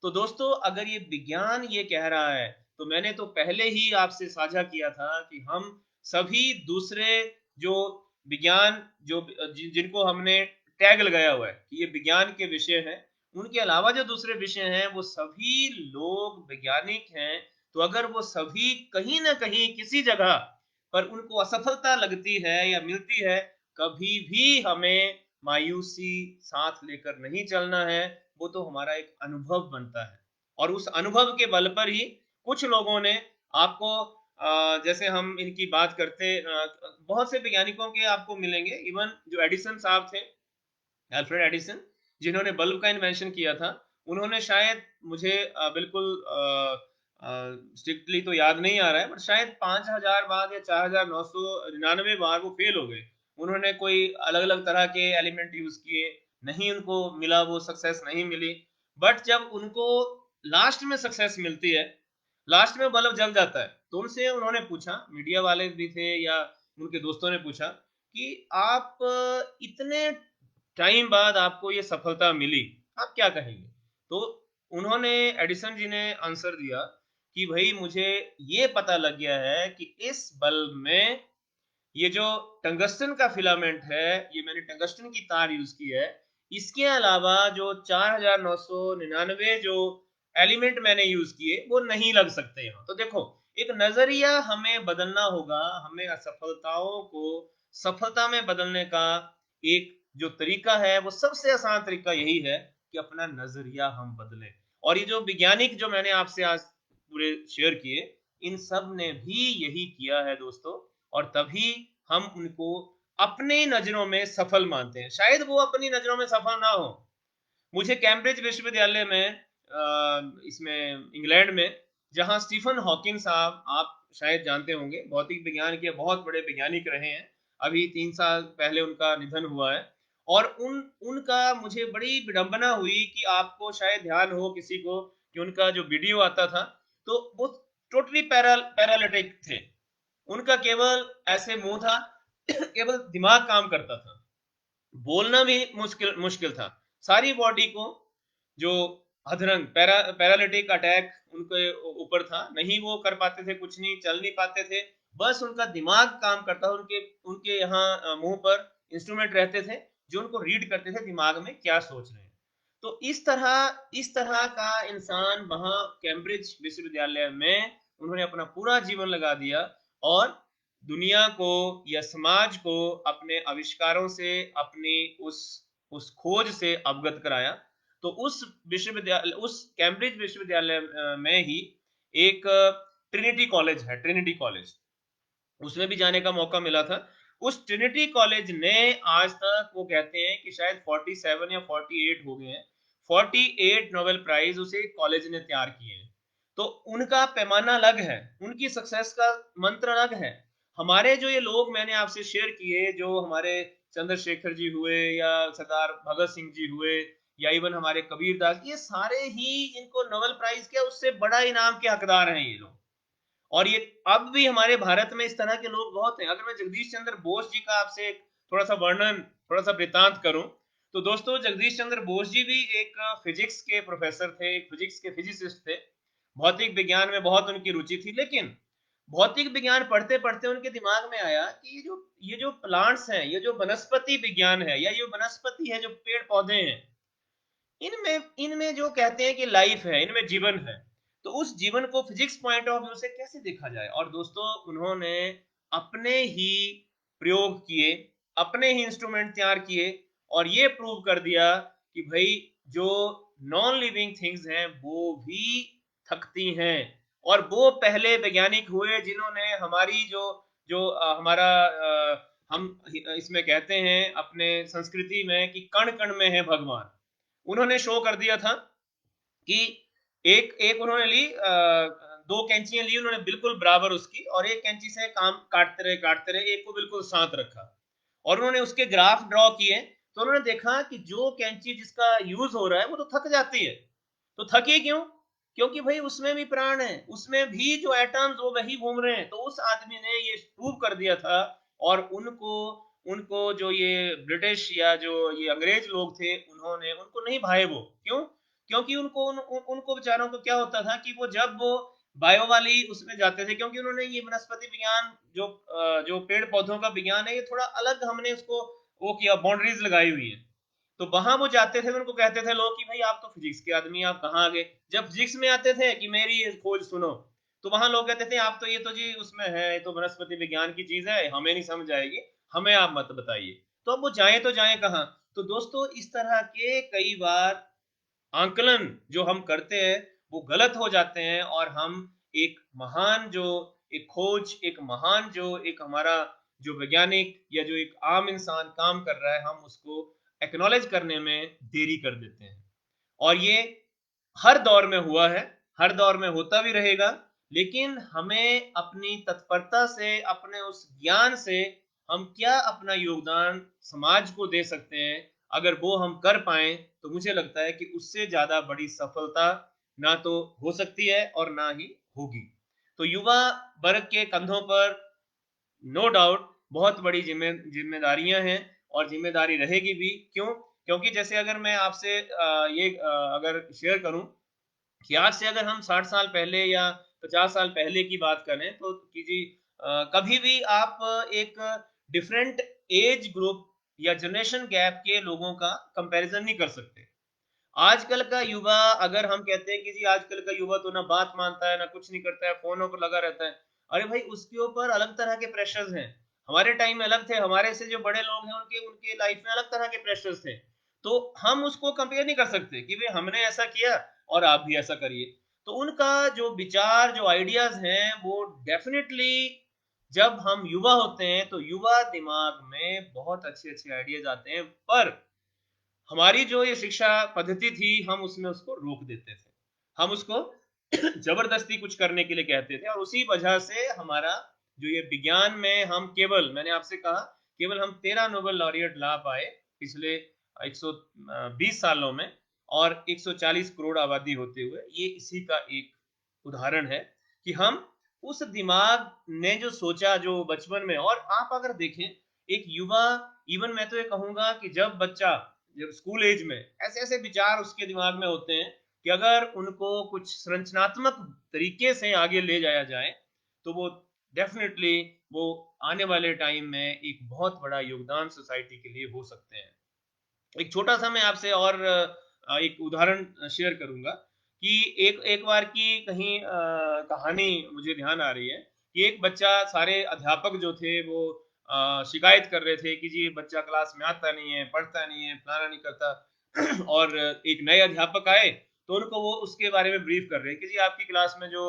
तो दोस्तों, अगर ये विज्ञान ये कह रहा है, तो मैंने तो पहले ही आपसे साझा किया था कि हम सभी दूसरे जो विज्ञान, जो जिनको हमने टैग लगाया हुआ है कि ये विज्ञान के विषय हैं, उनके अलावा जो दूसरे विषय हैं वो सभी लोग वैज्ञानिक हैं। तो अगर वो सभी कहीं ना कहीं किसी जगह पर उनको असफलता लगती है या मिलती है, कभी भी हमें मायूसी साथ लेकर नहीं चलना है। वो तो हमारा एक अनुभव बनता है और उस अनुभव के बल पर ही कुछ लोगों ने आपको, जैसे हम इनकी बात करते, बहुत से वैज्ञानिकों के आपको मिलेंगे, इवन जो एडिसन साहब थे, अल्फ्रेड एडिसन, जिन्होंने बल्ब का इन्वेंशन किया था, उन्होंने शायद, मुझे बिल्कुल स्ट्रिक्टली तो याद नहीं आ रहा है, बट शायद 5,000 बार या 4,999 बार वो फेल हो गए। उन्होंने कोई अलग अलग तरह के एलिमेंट यूज किए, नहीं उनको मिला, वो सक्सेस नहीं मिली। बट जब उनको लास्ट में सक्सेस मिलती है, लास्ट में बल्ब जल जाता है, तो उनसे उन्होंने पूछा, मीडिया वाले भी थे या उनके दोस्तों ने पूछा कि आप इतने टाइम बाद आपको ये सफलता मिली, आप क्या कहेंगे? तो उन्होंने, एडिसन जी ने आंसर दिया कि भाई मुझे ये पता लग गया है कि इस बल्ब में ये जो टंगस्टन का फिलामेंट है, ये मैंने टंगस्टन की तार यूज की है, इसके अलावा जो 4,999 जो एलिमेंट मैंने यूज किए वो नहीं लग सकते यहाँ। तो देखो, एक नजरिया हमें बदलना होगा, हमें असफलताओं को सफलता में बदलने का एक जो तरीका है, वो सबसे आसान तरीका यही है कि अपना नजरिया हम बदलें। और ये जो वैज्ञानिक जो मैंने आपसे आज पूरे शेयर किए, इन सब ने भी यही किया है दोस्तों। और तभी हम उनको अपने नजरों में सफल मानते हैं। शायद वो अपनी नजरों में सफल ना हो। मुझे कैम्ब्रिज विश्वविद्यालय में इसमें इंग्लैंड में, जहां स्टीफन हॉकिंग साहब, आप शायद जानते होंगे, भौतिक विज्ञान के बहुत बड़े वैज्ञानिक रहे हैं। अभी 3 साल पहले उनका निधन हुआ है। और उनका मुझे बड़ी विडंबना हुई कि आपको शायद ध्यान हो किसी को कि उनका जो वीडियो आता था तो वो टोटली पैरालिटिक थे। उनका केवल ऐसे मुंह था, केवल दिमाग काम करता था, बोलना भी मुश्किल मुश्किल था। सारी बॉडी को जो अधरंग पैरालिटिक अटैक उनके ऊपर था, नहीं वो कर पाते थे, कुछ नहीं, चल नहीं पाते थे। बस उनका दिमाग काम करता, उनके उनके यहाँ मुंह पर इंस्ट्रूमेंट रहते थे जो उनको रीड करते थे दिमाग में क्या सोच रहे हैं। तो इस तरह का इंसान वहां कैम्ब्रिज विश्वविद्यालय में उन्होंने अपना पूरा जीवन लगा दिया और दुनिया को या समाज को अपने आविष्कारों से, अपनी उस खोज से अवगत कराया। तो उस कैम्ब्रिज विश्वविद्यालय में ही एक ट्रिनिटी कॉलेज है, ट्रिनिटी कॉलेज, उसमें भी जाने का मौका मिला था। उस ट्रिनिटी कॉलेज ने आज तक, वो कहते हैं कि शायद 47 या 48 हो गए हैं, 48 नोबेल प्राइज उसे कॉलेज ने तैयार किए हैं। तो उनका पैमाना अलग है, उनकी सक्सेस का मंत्र अलग है। हमारे जो ये लोग मैंने आपसे शेयर किए, जो हमारे चंद्रशेखर जी हुए या सरदार भगत सिंह जी हुए या इवन हमारे कबीर दास, ये सारे ही, इनको नोबेल प्राइज के उससे बड़ा इनाम के हकदार हैं ये लोग। और ये अब भी हमारे भारत में इस तरह के लोग बहुत हैं। अगर मैं जगदीश चंद्र बोस जी का आपसे थोड़ा सा वर्णन, थोड़ा सा वृतांत करूं, तो दोस्तों जगदीश चंद्र बोस जी भी एक फिजिक्स के प्रोफेसर थे, एक फिजिक्स के फिजिसिस्ट थे। भौतिक विज्ञान में बहुत उनकी रुचि थी, लेकिन भौतिक विज्ञान पढ़ते पढ़ते उनके दिमाग में आया कि ये जो प्लांट्स हैं, ये जो वनस्पति विज्ञान है, या ये वनस्पति है, जो पेड़ पौधे हैं, इनमें इनमें जो कहते हैं कि लाइफ है, इनमें जीवन है, तो उस जीवन को फिजिक्स पॉइंट ऑफ व्यू से कैसे देखा जाए। और दोस्तों उन्होंने अपने ही प्रयोग किए, अपने ही इंस्ट्रूमेंट तैयार किए और ये प्रूव कर दिया कि भाई जो नॉन लिविंग थिंग्स हैं वो भी थकती हैं। और वो पहले वैज्ञानिक हुए जिन्होंने हमारी जो जो हमारा हम इसमें कहते हैं अपने संस्कृति में कि कण कण में है भगवान, उन्होंने शो कर दिया था कि एक एक उन्होंने ली, दो कैंचियां ली उन्होंने बिल्कुल बराबर उसकी, और एक कैंची से काम काटते रहे, एक को बिल्कुल शांत रखा और उन्होंने उसके ग्राफ ड्रॉ किए। तो उन्होंने देखा कि जो कैंची जिसका यूज हो रहा है वो तो थक जाती है। तो थकी क्यों? क्योंकि भाई उसमें भी प्राण है, उसमें भी जो एटम्स वो वही घूम रहे हैं। तो उस आदमी ने ये प्रूव कर दिया था। और उनको उनको जो ये ब्रिटिश या जो ये अंग्रेज लोग थे, उन्होंने उनको नहीं भाए वो। क्यों? क्योंकि उनको बेचारों को क्या होता था कि वो जब वो बायो वाली उसमें जाते थे, क्योंकि उन्होंने ये वनस्पति विज्ञान जो पेड़ पौधों का विज्ञान है, ये थोड़ा अलग हमने उसको वो किया, बाउंड्रीज लगाई हुई है। तो वहां वो जाते थे, उनको कहते थे लोग कि भाई आप तो फिजिक्स के आदमी, आप कहाँ आ गए? जब फिजिक्स में आते थे कि मेरी खोज सुनो, तो वहां लोग कहते थे आप तो, ये तो जी उसमें है, ये तो वनस्पति विज्ञान की चीज है, हमें नहीं समझ आएगी, हमें आप मत बताइए। तो अब वो जाए तो जाए कहाँ? तो दोस्तों इस तरह के कई बार आंकलन जो हम करते हैं वो गलत हो जाते हैं, और हम एक महान जो एक खोज, एक महान जो एक हमारा जो वैज्ञानिक या जो एक आम इंसान काम कर रहा है, हम उसको एक्नॉलेज करने में देरी कर देते हैं। और ये हर दौर में हुआ है, हर दौर में होता भी रहेगा। लेकिन हमें अपनी तत्परता से, अपने उस ज्ञान से हम क्या अपना योगदान समाज को दे सकते हैं, अगर वो हम कर पाए, तो मुझे लगता है कि उससे ज्यादा बड़ी सफलता ना तो हो सकती है और ना ही होगी। तो युवा वर्ग के कंधों पर नो डाउट बहुत बड़ी जिम्मेदारियां हैं, और जिम्मेदारी रहेगी भी। क्यों? क्योंकि जैसे अगर मैं आपसे ये अगर शेयर करूं कि आज से अगर हम 60 साल पहले या 50 साल पहले की बात करें, तो कीजिए कभी भी आप एक डिफरेंट एज ग्रुप या जनरेशन गैप के लोगों का कंपैरिजन नहीं कर सकते। आजकल का युवा, अगर हम कहते हैं कि जी आजकल का युवा तो ना बात मानता है, ना कुछ नहीं करता है, फोनों पर लगा रहता है, अरे भाई उसके ऊपर अलग तरह के प्रेशर्स हैं। हमारे टाइम में अलग थे, हमारे से जो बड़े लोग हैं उनके उनके लाइफ में अलग तरह के प्रेशर्स थे। तो हम उसको कंपेयर नहीं कर सकते कि भाई हमने ऐसा किया और आप भी ऐसा करिए। तो उनका जो विचार, जो आइडियाज हैं, वो डेफिनेटली जब हम युवा होते हैं तो युवा दिमाग में बहुत अच्छे-अच्छे आइडियाज़ आते हैं, पर हमारी जो ये शिक्षा पद्धति थी, हम उसमें उसको रोक देते थे। हम उसको ज़बरदस्ती कुछ करने के लिए कहते थे और उसी वजह से हमारा जो ये विज्ञान में हम केवल, मैंने आपसे कहा, केवल हम 13 नोबेल लॉरिएट ला पाए पिछले 120 सालों में, और 140 करोड़ आबादी होते हुए। ये इसी का एक उदाहरण है कि हम उस दिमाग ने जो सोचा जो बचपन में, और आप अगर देखें एक युवा, इवन मैं तो ये कहूँगा कि जब बच्चा जब स्कूल एज में ऐसे-ऐसे विचार उसके दिमाग में होते हैं कि अगर उनको कुछ संरचनात्मक तरीके से आगे ले जाया जाए, तो वो डेफ़िनेटली वो आने वाले टाइम में एक बहुत बड़ा योगदान सोसाइटी के लिए हो सकते हैं। एक छोटा-सा मैं आपसे और एक उदाहरण शेयर करूँगा कि एक एक बार की कहीं कहानी मुझे ध्यान आ रही है कि एक बच्चा, सारे अध्यापक जो थे वो शिकायत कर रहे थे कि जी ये बच्चा क्लास में आता नहीं है, पढ़ता नहीं है, फलाना नहीं करता और एक नए अध्यापक आए, तो उनको वो उसके बारे में ब्रीफ कर रहे हैं कि जी आपकी क्लास में जो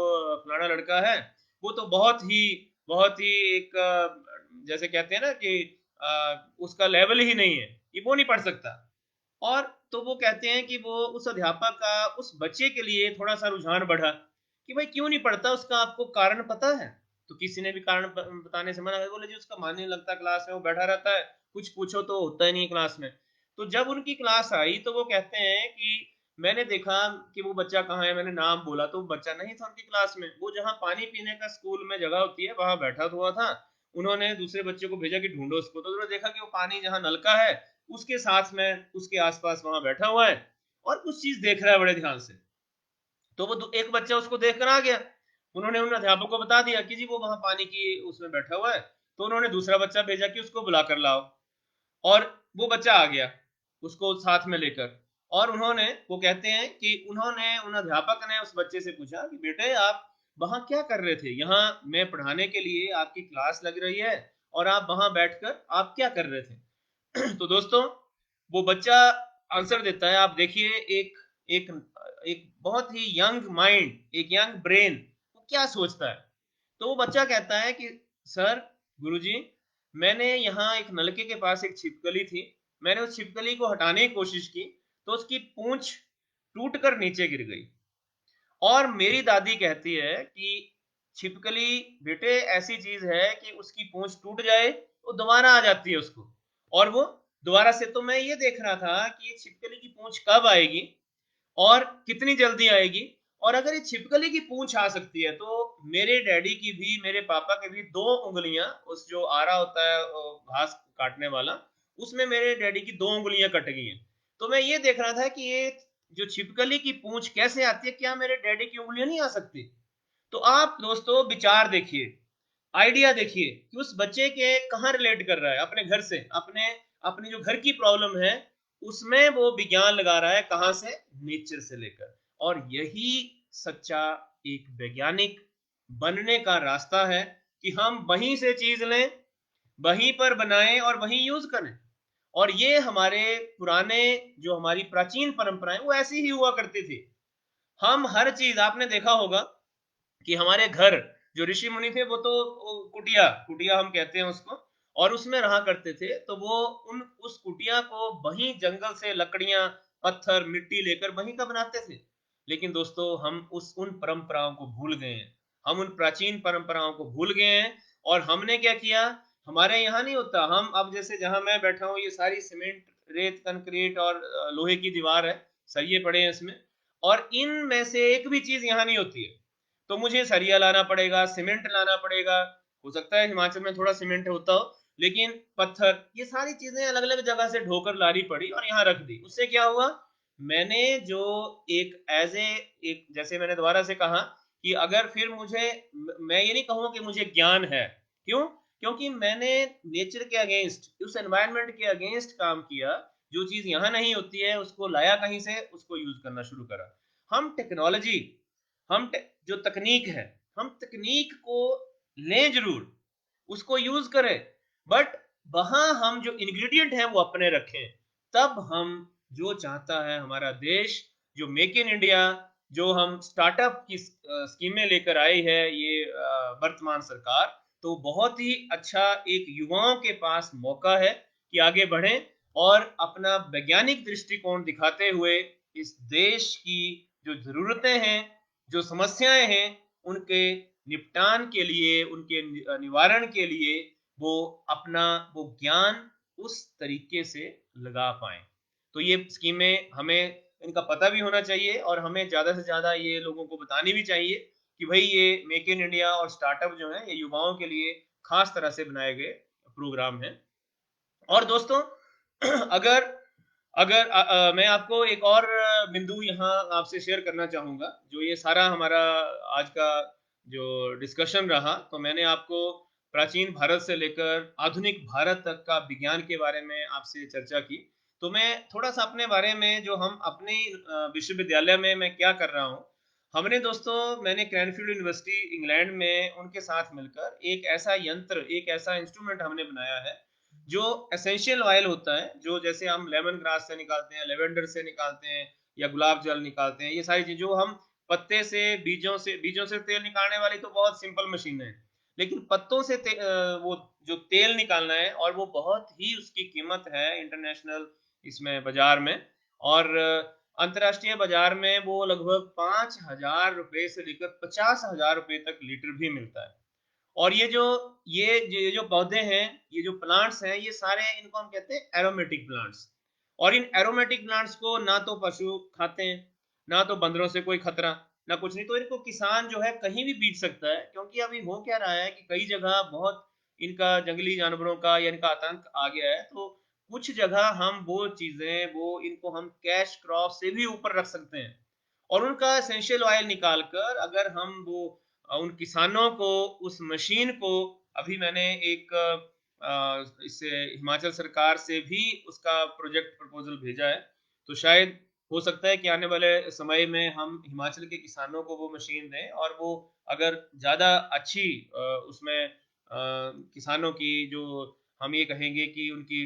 फलाना लड़का है, वो तो बहुत ही एक जैसे कहते हैं ना कि उसका लेवल ही नहीं है, ये वो नहीं पढ़ सकता। और तो वो कहते हैं कि वो उस अध्यापक का उस बच्चे के लिए थोड़ा-सा रुझान बढ़ा कि भाई क्यों नहीं पढ़ता, उसका आपको कारण पता है? तो किसी ने भी कारण बताने से मना कर, बोले जी उसका मन नहीं लगता क्लास में, वो बैठा रहता है, कुछ पूछो तो होता ही नहीं है क्लास में। तो जब उनकी क्लास आई तो वो कहते हैं कि मैंने देखा कि वो बच्चा कहाँ है, मैंने नाम बोला तो वो बच्चा नहीं था उनकी क्लास में। वो जहाँ पानी पीने का स्कूल में जगह होती है, वहाँ बैठा हुआ था। उन्होंने दूसरे बच्चे को भेजा कि ढूँढो उसको, तो उन्होंने देखा कि वो पानी जहाँ नलका है उसके साथ में, उसके आस-पास वहाँ बैठा हुआ है और कुछ चीज़ देख रहा है बड़े ध्यान से। तो वो दो एक बच्चा उसको देख कर आ गया। उन्होंने उन अध्यापक को बता दिया कि जी वो वहाँ पानी की उसमें बैठा हुआ है। तो उन्होंने दूसरा बच्चा भेजा कि उसको बुला कर लाओ, और वो बच्चा आ गया, उसको साथ में लेकर। और उन्होंने, वो कहते हैं कि उन्होंने, उन अध्यापक ने उस बच्चे से पूछा कि बेटे आप वहाँ क्या कर रहे थे? यहाँ मैं पढ़ाने के लिए आपकी क्लास लग रही है और आप वहाँ बैठकर आप क्या कर रहे थे? तो दोस्तों, वो बच्चा आंसर देता है। आप देखिए एक एक एक बहुत ही यंग माइंड, एक यंग ब्रेन, वो क्या सोचता है। तो वो बच्चा कहता है कि सर, गुरुजी, मैंने यहाँ एक नलके के पास एक छिपकली थी, मैंने उस छिपकली को हटाने की कोशिश की, तो उसकी पूंछ टूट कर नीचे गिर गई। और मेरी दादी कहती है कि छिपकली बेटे ऐसी चीज है कि उसकी पूंछ टूट जाए तो दोबारा आ जाती है उसको, और वो दोबारा से। तो मैं ये देख रहा था कि ये छिपकली की पूंछ कब आएगी और कितनी जल्दी आएगी, और अगर ये छिपकली की पूंछ आ सकती है तो मेरे डैडी की भी, मेरे पापा की भी 2 उँगलियाँ, उस जो आरा होता है घास काटने वाला, उसमें मेरे डैडी की 2 उँगलियाँ कट गई हैं। तो मैं ये देख रहा था कि ये जो छिपकली की पूंछ कैसे आती है, क्या मेरे डैडी की उँगलियाँ नहीं आ सकती? तो आप दोस्तों विचार देखिए, आइडिया देखिए कि उस बच्चे के कहाँ रिलेट कर रहा है, अपने घर से, अपने अपनी जो घर की प्रॉब्लम है उसमें वो विज्ञान लगा रहा है, कहाँ से? नेचर से लेकर। और यही सच्चा एक वैज्ञानिक बनने का रास्ता है कि हम वहीं से चीज लें, वहीं पर बनाएं और वहीं यूज करें। और ये हमारे पुराने, जो हमारी प्राचीन परंपराएं, वो ऐसी ही हुआ करती थी। हम हर चीज, आपने देखा होगा कि हमारे घर जो ऋषि मुनि थे वो तो कुटिया कुटिया हम कहते हैं उसको, और उसमें रहा करते थे। तो वो उन उस कुटिया को वहीं जंगल से लकड़ियां, पत्थर, मिट्टी लेकर वहीं का बनाते थे। लेकिन दोस्तों हम उस उन परंपराओं को भूल गए हैं, हम उन प्राचीन परंपराओं को भूल गए हैं। और हमने क्या किया, हमारे यहाँ नहीं होता। हम अब जैसे जहां मैं बैठा हूँ, ये सारी सीमेंट, रेत, कंक्रीट और लोहे की दीवार है, सरिये पड़े हैं इसमें, और इनमें से एक भी चीज यहाँ नहीं होती है। तो मुझे सरिया लाना पड़ेगा, सीमेंट लाना पड़ेगा। हो सकता है हिमाचल में थोड़ा सीमेंट होता हो, लेकिन पत्थर, ये सारी चीजें अलग अलग जगह से ढोकर लानी पड़ी और यहाँ रख दी। उससे क्या हुआ, मैंने जो एक एज ए, एक जैसे मैंने दोबारा से कहा कि अगर फिर मुझे, मैं ये नहीं कहूँगा कि मुझे ज्ञान है। क्यों? क्योंकि मैंने नेचर के अगेंस्ट, उस एनवायरनमेंट के अगेंस्ट काम किया। जो चीज यहाँ नहीं होती है उसको लाया कहीं से, उसको यूज करना शुरू करा। हम टेक्नोलॉजी, जो तकनीक है, हम तकनीक को लें जरूर, उसको यूज करें, बट वहां हम जो इंग्रेडिएंट है वो अपने रखें। तब हम, जो चाहता है हमारा देश, जो मेक इन इंडिया, जो हम स्टार्टअप की स्कीमें लेकर आई है ये वर्तमान सरकार, तो बहुत ही अच्छा एक युवाओं के पास मौका है कि आगे बढ़ें और अपना वैज्ञानिक दृष्टिकोण दिखाते हुए इस देश की जो ज़रूरतें हैं, जो समस्याएं हैं, उनके निपटान के लिए, उनके निवारण के लिए वो अपना वो ज्ञान उस तरीके से लगा पाएं। तो ये स्कीमें हमें इनका पता भी होना चाहिए और हमें ज़्यादा से ज़्यादा ये लोगों को बतानी भी चाहिए कि भाई ये मेक इन इंडिया और स्टार्टअप जो है ये युवाओं के लिए खास तरह से बनाए गए प्रोग्राम हैं। और दोस्तों अगर अगर मैं आपको एक और बिंदु यहाँ आपसे शेयर करना चाहूँगा, जो ये सारा हमारा आज का जो डिस्कशन रहा, तो मैंने आपको प्राचीन भारत से लेकर आधुनिक भारत तक का विज्ञान के बारे में आपसे चर्चा की। तो मैं थोड़ा-सा अपने बारे में जो हम अपने विश्वविद्यालय में मैं क्या कर रहा हूँ, हमने दोस्तों मैंने क्रैनफील्ड यूनिवर्सिटी इंग्लैंड में उनके साथ मिलकर एक ऐसा यंत्र, एक ऐसा इंस्ट्रूमेंट हमने बनाया है जो एसेंशियल ऑयल होता है, जो जैसे हम लेमन ग्रास से निकालते हैं, लेवेंडर से निकालते हैं या गुलाब जल निकालते हैं, ये सारी चीज़ जो हम पत्ते से बीजों से तेल निकालने वाली तो बहुत सिंपल मशीन है। लेकिन पत्तों से वो जो तेल निकालना है और वो बहुत ही उसकी कीमत है इंटरनेशनल इसमें बाज़ार में और अंतर्राष्ट्रीय बाज़ार में वो लगभग ₹5000 से लेकर ₹50,000 तक लीटर भी मिलता है। और ये जो पौधे हैं, ये जो प्लांट्स हैं, ये सारे इनको हम कहते हैं एरोमेटिक प्लांट्स। और इन एरोमेटिक प्लांट्स को ना तो पशु खाते हैं, ना तो बंदरों से कोई खतरा, ना कुछ नहीं। तो इनको किसान जो है कहीं भी बीज सकता है, क्योंकि अभी हो क्या रहा है कि कई जगह बहुत इनका जंगली जानवरों का या इनका आतंक आ गया है। तो कुछ जगह हम वो चीजें वो इनको हम कैश क्रॉप से भी ऊपर रख सकते हैं और उनका एसेंशियल ऑयल निकाल कर अगर हम वो उन किसानों को उस मशीन को अभी मैंने एक इससे हिमाचल सरकार से भी उसका प्रोजेक्ट प्रपोजल भेजा है। तो शायद हो सकता है कि आने वाले समय में हम हिमाचल के किसानों को वो मशीन दें और वो अगर ज़्यादा अच्छी उसमें किसानों की जो हम ये कहेंगे कि उनकी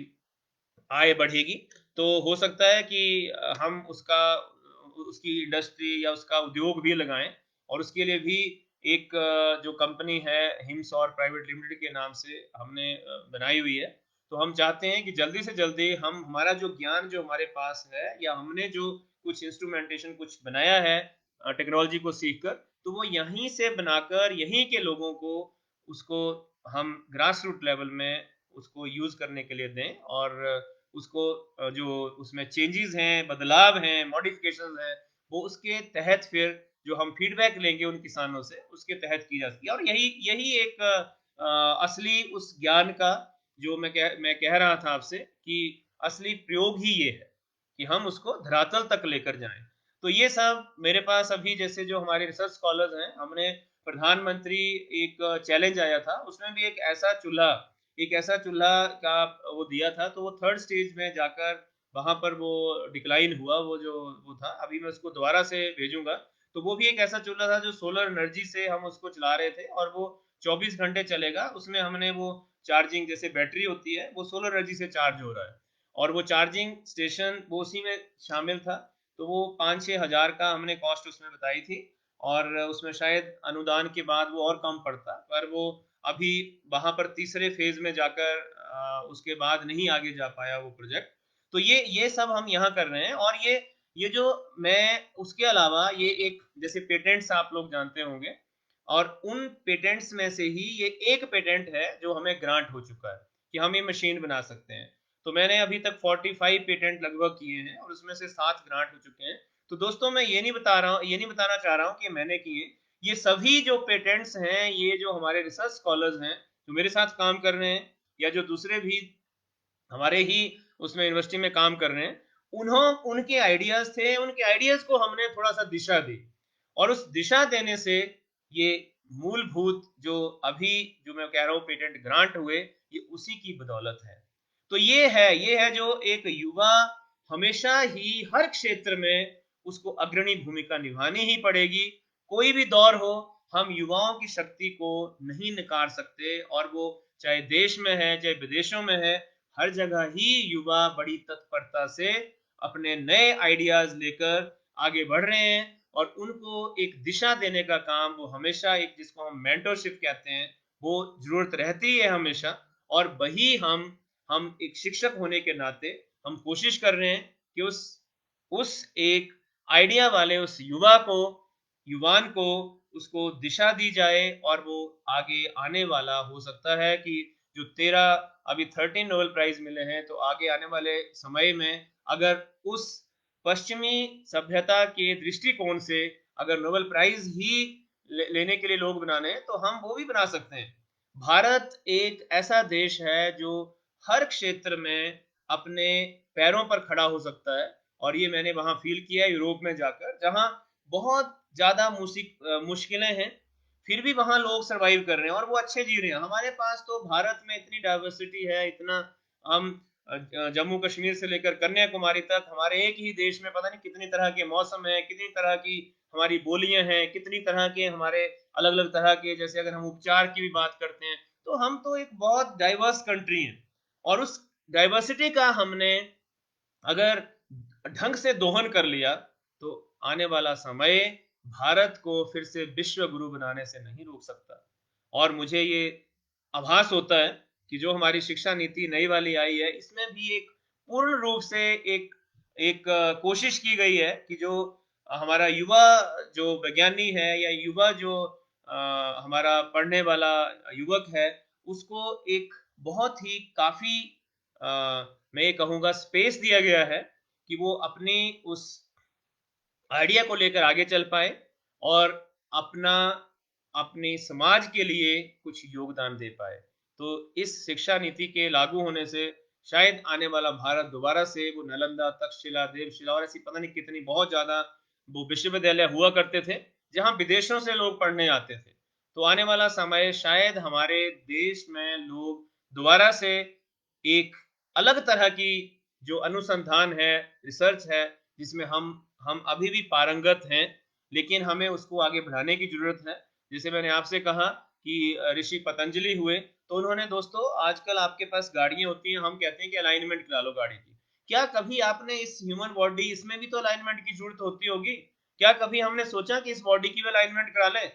आय बढ़ेगी, तो हो सकता है कि हम उसकी इंडस्ट्री या उसका उद्योग भी लगाएँ और उसके लिए भी एक जो कंपनी है हिमसौर प्राइवेट लिमिटेड के नाम से हमने बनाई हुई है। तो हम चाहते हैं कि जल्दी से जल्दी हम हमारा जो ज्ञान जो हमारे पास है या हमने जो कुछ इंस्ट्रूमेंटेशन कुछ बनाया है टेक्नोलॉजी को सीखकर, तो वो यहीं से बनाकर यहीं के लोगों को उसको हम ग्रास रूट लेवल में उसको यूज़ करने के लिए दें और उसको जो उसमें चेंजेस हैं, बदलाव हैं, मॉडिफ़िकेशंस हैं, वो उसके तहत फिर जो हम फीडबैक लेंगे उन किसानों से, उसके तहत की जाती है और यही यही एक असली उस ज्ञान का जो मैं कह रहा था आपसे कि असली प्रयोग ही ये है, कि हम उसको धरातल तक लेकर जाएँ। तो ये सब मेरे पास अभी जैसे जो हमारे रिसर्च स्कॉलर्स हैं, हमने प्रधानमंत्री एक चैलेंज आया था, उसमें भी एक ऐसा चूल्हा का वो दिया था, तो वो 3rd स्टेज में जाकर वहाँ पर वो डिक्लाइन हुआ, वो था। अभी मैं उसको दोबारा से भेजूँगा। तो वो भी एक ऐसा चूल्हा था जो सोलर एनर्जी से हम उसको चला रहे थे और वो 24 घंटे चलेगा। उसमें हमने वो चार्जिंग जैसे बैटरी होती है, वो सोलर एनर्जी से चार्ज हो रहा है और वो चार्जिंग स्टेशन वो उसी में शामिल था। तो वो 5-6 हज़ार का हमने कॉस्ट उसमें बताई थी और उसमें शायद अनुदान के बाद वो और कम पड़ता, पर वो अभी वहाँ पर तीसरे फेज़ में जाकर उसके बाद नहीं आगे जा पाया वो प्रोजेक्ट। तो ये सब हम यहाँ कर रहे हैं और ये जो मैं उसके अलावा ये एक जैसे पेटेंट्स आप लोग जानते होंगे और उन पेटेंट्स में से ही ये एक पेटेंट है जो हमें ग्रांट हो चुका है कि हम ये मशीन बना सकते हैं। तो मैंने अभी तक 45 पेटेंट लगभग किए हैं और उसमें से 7 ग्रांट हो चुके हैं। तो दोस्तों मैं ये नहीं बताना चाह रहा हूँ कि मैंने किए। ये सभी जो पेटेंट्स हैं, ये जो हमारे रिसर्च स्कॉलर्स हैं, जो मेरे साथ काम कर रहे हैं या जो दूसरे भी हमारे ही उसमें यूनिवर्सिटी में काम कर रहे हैं, उनके आइडियाज़ थे, उनके आइडियाज़ को हमने थोड़ा-सा दिशा दी और उस दिशा देने से ये मूलभूत जो अभी जो मैं कह रहा हूँ पेटेंट ग्रांट हुए, ये उसी की बदौलत है। तो ये है जो एक युवा हमेशा ही हर क्षेत्र में उसको अग्रणी भूमिका निभानी ही पड़ेगी। कोई भी दौर हो, हम युवाओं की शक्ति को नहीं नकार सकते और वो चाहे देश में है, चाहे विदेशों में है, हर जगह ही युवा बड़ी तत्परता से अपने नए आइडियाज़ लेकर आगे बढ़ रहे हैं और उनको एक दिशा देने का काम वो हमेशा एक जिसको हम मेंटरशिप कहते हैं, वो जरूरत रहती है हमेशा। और वही हम एक शिक्षक होने के नाते हम कोशिश कर रहे हैं कि उस एक आइडिया वाले उस युवान को उसको दिशा दी जाए, और वो आगे आने वाला हो सकता है कि जो 13 अभी 13 नोबेल प्राइज मिले हैं, तो आगे आने वाले समय में अगर उस पश्चिमी सभ्यता के दृष्टिकोण से अगर नोबेल प्राइज ही लेने के लिए लोग बनाने हैं, तो हम वो भी बना सकते हैं। भारत एक ऐसा देश है जो हर क्षेत्र में अपने पैरों पर खड़ा हो सकता है, और ये मैंने वहां फील किया यूरोप में जाकर, जहां बहुत ज्यादा मुश्किलें हैं, फिर भी वहां लोग सरवाइव कर रहे हैं और वो अच्छे जी रहे हैं। हमारे पास तो भारत में इतनी डाइवर्सिटी है, इतना हम जम्मू कश्मीर से लेकर कन्याकुमारी तक हमारे एक ही देश में पता नहीं कितनी तरह के मौसम है, कितनी तरह की हमारी बोलियां हैं, कितनी तरह के हमारे अलग अलग तरह के, जैसे अगर हम उपचार की भी बात करते हैं, तो हम तो एक बहुत डाइवर्स कंट्री हैं। और उस डाइवर्सिटी का हमने अगर ढंग से दोहन कर लिया, तो आने वाला समय भारत को फिर से विश्व गुरु बनाने से नहीं रोक सकता। और मुझे ये आभास होता है कि जो हमारी शिक्षा नीति नई वाली आई है, इसमें भी एक पूर्ण रूप से एक एक कोशिश की गई है कि जो हमारा युवा जो विज्ञानी है, या युवा जो हमारा पढ़ने वाला युवक है, उसको एक बहुत ही काफी मैं ये कहूँगा स्पेस दिया गया है कि वो अपनी उस आइडिया को लेकर आगे चल पाए, और अपना अपने समाज के लिए कुछ योगदान दे पाए। तो इस शिक्षा नीति के लागू होने से शायद आने वाला भारत दोबारा से वो नालंदा, तक्षशिला, देवशिला और ऐसी पता नहीं कितनी बहुत ज्यादा वो विश्वविद्यालय हुआ करते थे, जहां विदेशों से लोग पढ़ने आते थे। तो आने वाला समय शायद हमारे देश में लोग दोबारा से एक अलग तरह की जो अनुसंधान है, रिसर्च है, जिसमें हम अभी भी पारंगत हैं, लेकिन हमें उसको आगे बढ़ाने की जरूरत है। जैसे मैंने आपसे कहा कि ऋषि पतंजलि हुए, तो उन्होंने, दोस्तों आजकल आपके पास गाड़ियां होती हैं, हम कहते हैं कि अलाइनमेंट करा लो गाड़ी की। क्या कभी आपने इस ह्यूमन बॉडी, इसमें भी तो अलाइनमेंट की जरूरत होती होगी, क्या कभी हमने सोचा कि इस बॉडी की भी अलाइनमेंट करा ले?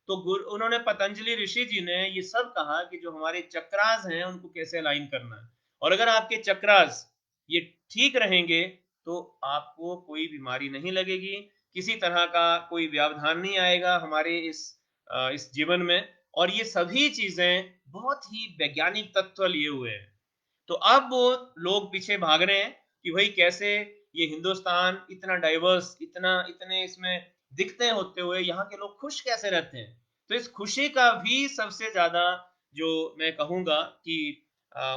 तो उन्होंने, पतंजलि ऋषि जी ने ये सब कहा कि जो हमारे चक्रास हैं उनको कैसे अलाइन करना है। और अगर आपके चक्रास ये ठीक रहेंगे, तो आपको कोई बीमारी नहीं लगेगी, किसी तरह का कोई व्यवधान नहीं आएगा हमारे इस जीवन में। और ये सभी चीजें बहुत ही वैज्ञानिक तत्व लिए हुए हैं। तो अब वो लोग पीछे भाग रहे हैं कि भाई कैसे ये हिंदुस्तान इतना डाइवर्स, इतने इसमें दिखते होते हुए यहाँ के लोग खुश कैसे रहते हैं। तो इस खुशी का भी सबसे ज्यादा जो मैं कहूंगा कि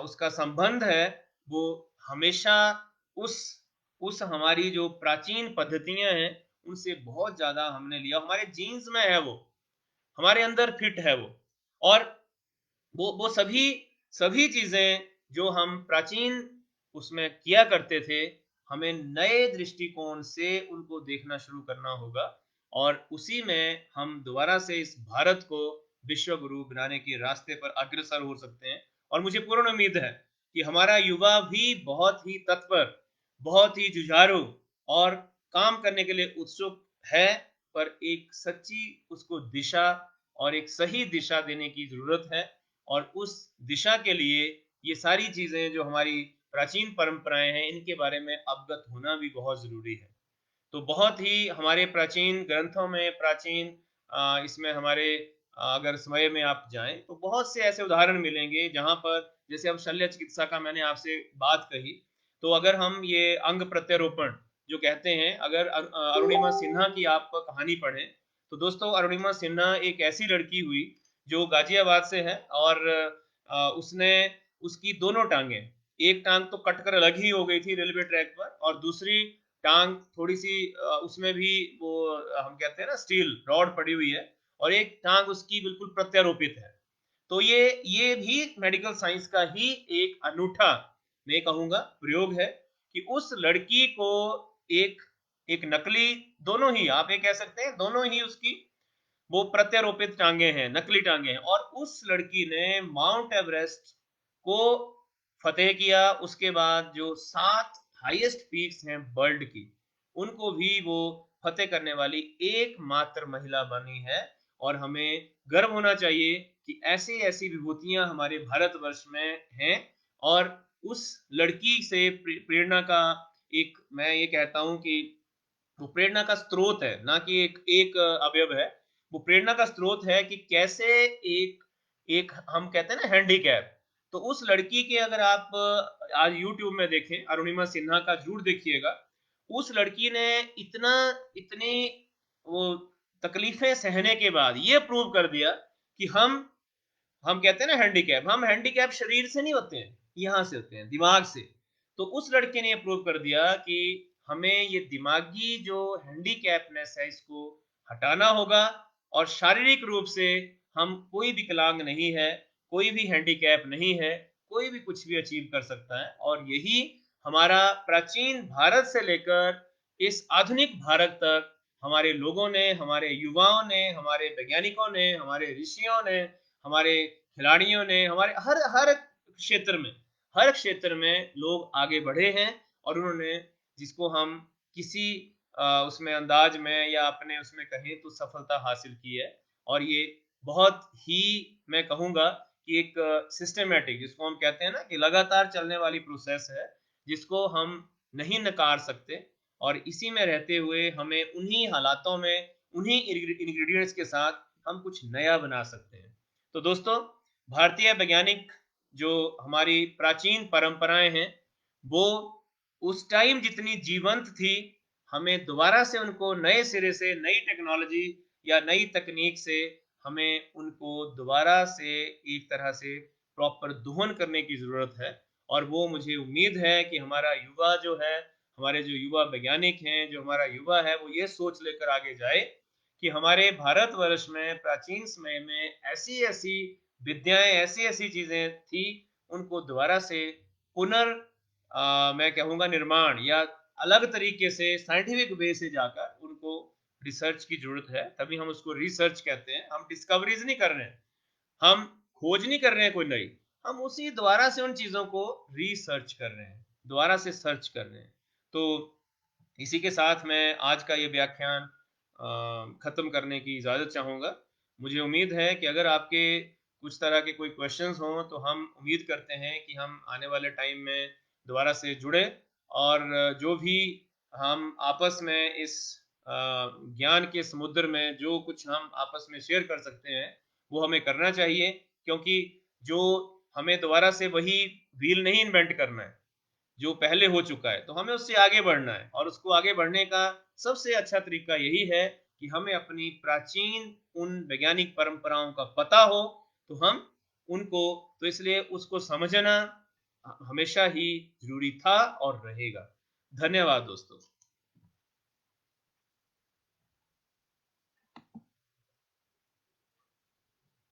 उसका संबंध है, वो हमेशा उस उस हमारी जो प्राचीन पद्धतियां हैं, उनसे बहुत ज्यादा हमने लिया, हमारे जीन्स में है वो, हमारे अंदर फिट है वो। और वो सभी सभी चीजें जो हम प्राचीन उसमें किया करते थे, हमें नए दृष्टिकोण से उनको देखना शुरू करना होगा, और उसी में हम दोबारा से इस भारत को विश्व गुरु बनाने के रास्ते पर अग्रसर हो सकते हैं। और मुझे पूर्ण उम्मीद है कि हमारा युवा भी बहुत ही तत्पर, बहुत ही जुझारू और काम करने के लिए उत्सुक है, पर एक सच्ची उसको दिशा और एक सही दिशा देने की जरूरत है। और उस दिशा के लिए ये सारी चीजें जो हमारी प्राचीन परंपराएं हैं, इनके बारे में अवगत होना भी बहुत जरूरी है। तो बहुत ही हमारे प्राचीन ग्रंथों में, प्राचीन इसमें हमारे अगर समय में आप जाएं, तो बहुत से ऐसे उदाहरण मिलेंगे जहां पर, जैसे अब शल्य चिकित्सा का मैंने आपसे बात कही, तो अगर हम ये अंग प्रत्यारोपण जो कहते हैं, अगर अरुणिमा सिन्हा की आप कहानी पढ़ें, तो दोस्तों अरुणिमा सिन्हा एक ऐसी लड़की हुई जो गाजियाबाद से है, और उसने उसकी दोनों टांगे, एक टांग तो कटकर अलग ही हो गई थी रेलवे ट्रैक पर, और दूसरी टांग थोड़ी सी उसमें भी वो हम कहते हैं ना स्टील रॉड पड़ी हुई है, और एक टांग उसकी बिल्कुल प्रत्यारोपित है। तो ये भी मेडिकल साइंस का ही एक अनूठा, मैं कहूंगा, प्रयोग है कि उस लड़की को एक एक नकली, दोनों ही आप ये कह सकते हैं, दोनों ही उसकी वो प्रत्यारोपित टांगे हैं, नकली टांगे हैं, और उस लड़की ने माउंट एवरेस्ट को फतेह किया। उसके बाद जो 7 हाईएस्ट पीक्स हैं वर्ल्ड की, उनको भी वो फतेह करने वाली एकमात्र महिला बनी है। और हमें गर्व होना चाहिए कि ऐसी-ऐसी विभूतियाँ हमारे भारतवर्ष में हैं और उस लड़की से प्रेरणा का एक मैं ये कहता हूँ कि वो प्रेरणा का स्रोत है, ना कि एक एक अवयव है। वो प्रेरणा का स्रोत है कि कैसे एक एक हम कहते हैं ना हैंडीकैप, तो उस लड़की के अगर आप आज यूट्यूब में देखें, अरुणिमा सिन्हा का झूठ देखिएगा, उस लड़की ने इतनी वो तकलीफ़ें सहने के बाद ये प्रूव कर दिया कि हम कहते हैं ना हैंडीकैप, हम हैंडीकैप शरीर से नहीं होते हैं, यहाँ से होते हैं, दिमाग से। तो उस लड़के ने ये प्रूव कर दिया कि हमें ये दिमागी जो हैंडीकैपनेस है, इसको हटाना होगा और शारीरिक रूप से हम कोई विकलांग नहीं है, कोई भी हैंडीकैप नहीं है, कोई भी कुछ भी अचीव कर सकता है और यही हमारा प्राचीन भारत से लेकर इस आधुनिक भारत तक हमारे लोगों ने, हमारे युवाओं ने, हमारे वैज्ञानिकों ने, हमारे ऋषियों ने, हमारे खिलाड़ियों ने, हमारे हर क्षेत्र में लोग आगे बढ़े हैं और उन्होंने जिसको हम किसी उसमें अंदाज में या अपने उसमें कहें तो सफलता हासिल की है और ये बहुत ही मैं कहूँगा कि एक सिस्टमैटिक जिसको हम कहते हैं ना कि लगातार चलने वाली प्रोसेस है, जिसको हम नहीं नकार सकते और इसी में रहते हुए हमें उन्हीं हालातों में, उन्हीं इंग्रीडिएंट्स के साथ हम कुछ नया बना सकते हैं। तो दोस्तों, भारतीय वैज्ञानिक जो हमारी प्राचीन परंपराएं हैं, वो उस टाइम जितनी जीवंत थी, हमें दोबारा से उनको नए सिरे से नई टेक्नोलॉजी या नई तकनीक से हमें उनको दोबारा से एक तरह से प्रॉपर दोहन करने की ज़रूरत है और वो मुझे उम्मीद है कि हमारा युवा जो है, हमारे जो युवा वैज्ञानिक हैं, जो हमारा युवा है, वो ये सोच लेकर आगे जाए कि हमारे भारतवर्ष में प्राचीन समय में ऐसी-ऐसी विद्याएँ, ऐसी-ऐसी चीज़ें थी, उनको दोबारा से मैं कहूँगा निर्माण या अलग तरीके से साइंटिफिक वे से जाकर उनको रिसर्च की ज़रूरत है, तभी हम उसको रिसर्च कहते हैं। हम डिस्कवरीज़ नहीं कर रहे हैं, हम खोज नहीं कर रहे हैं कोई नई, हम उसी दोबारा से उन चीज़ों को रिसर्च कर रहे हैं, दोबारा से सर्च कर रहे हैं। तो इसी के साथ मैं आज का ये व्याख्यान ख़त्म करने की इजाज़त चाहूँगा। मुझे उम्मीद है कि अगर आपके कुछ तरह के कोई क्वेश्चन्स हों, तो हम उम्मीद करते हैं कि हम आने वाले टाइम में दोबारा से जुड़ें और जो भी हम आपस में इस ज्ञान के समुद्र में जो कुछ हम आपस में शेयर कर सकते हैं, वो हमें करना चाहिए क्योंकि जो हमें दोबारा से वही व्हील नहीं इन्वेंट करना है। जो पहले हो चुका है, तो हमें उससे आगे बढ़ना है और उसको आगे बढ़ने का सबसे अच्छा तरीका यही है कि हमें अपनी प्राचीन उन वैज्ञानिक परंपराओं का पता हो, तो हम उनको तो इसलिए उसको समझना हमेशा ही ज़रूरी था और रहेगा। धन्यवाद दोस्तों।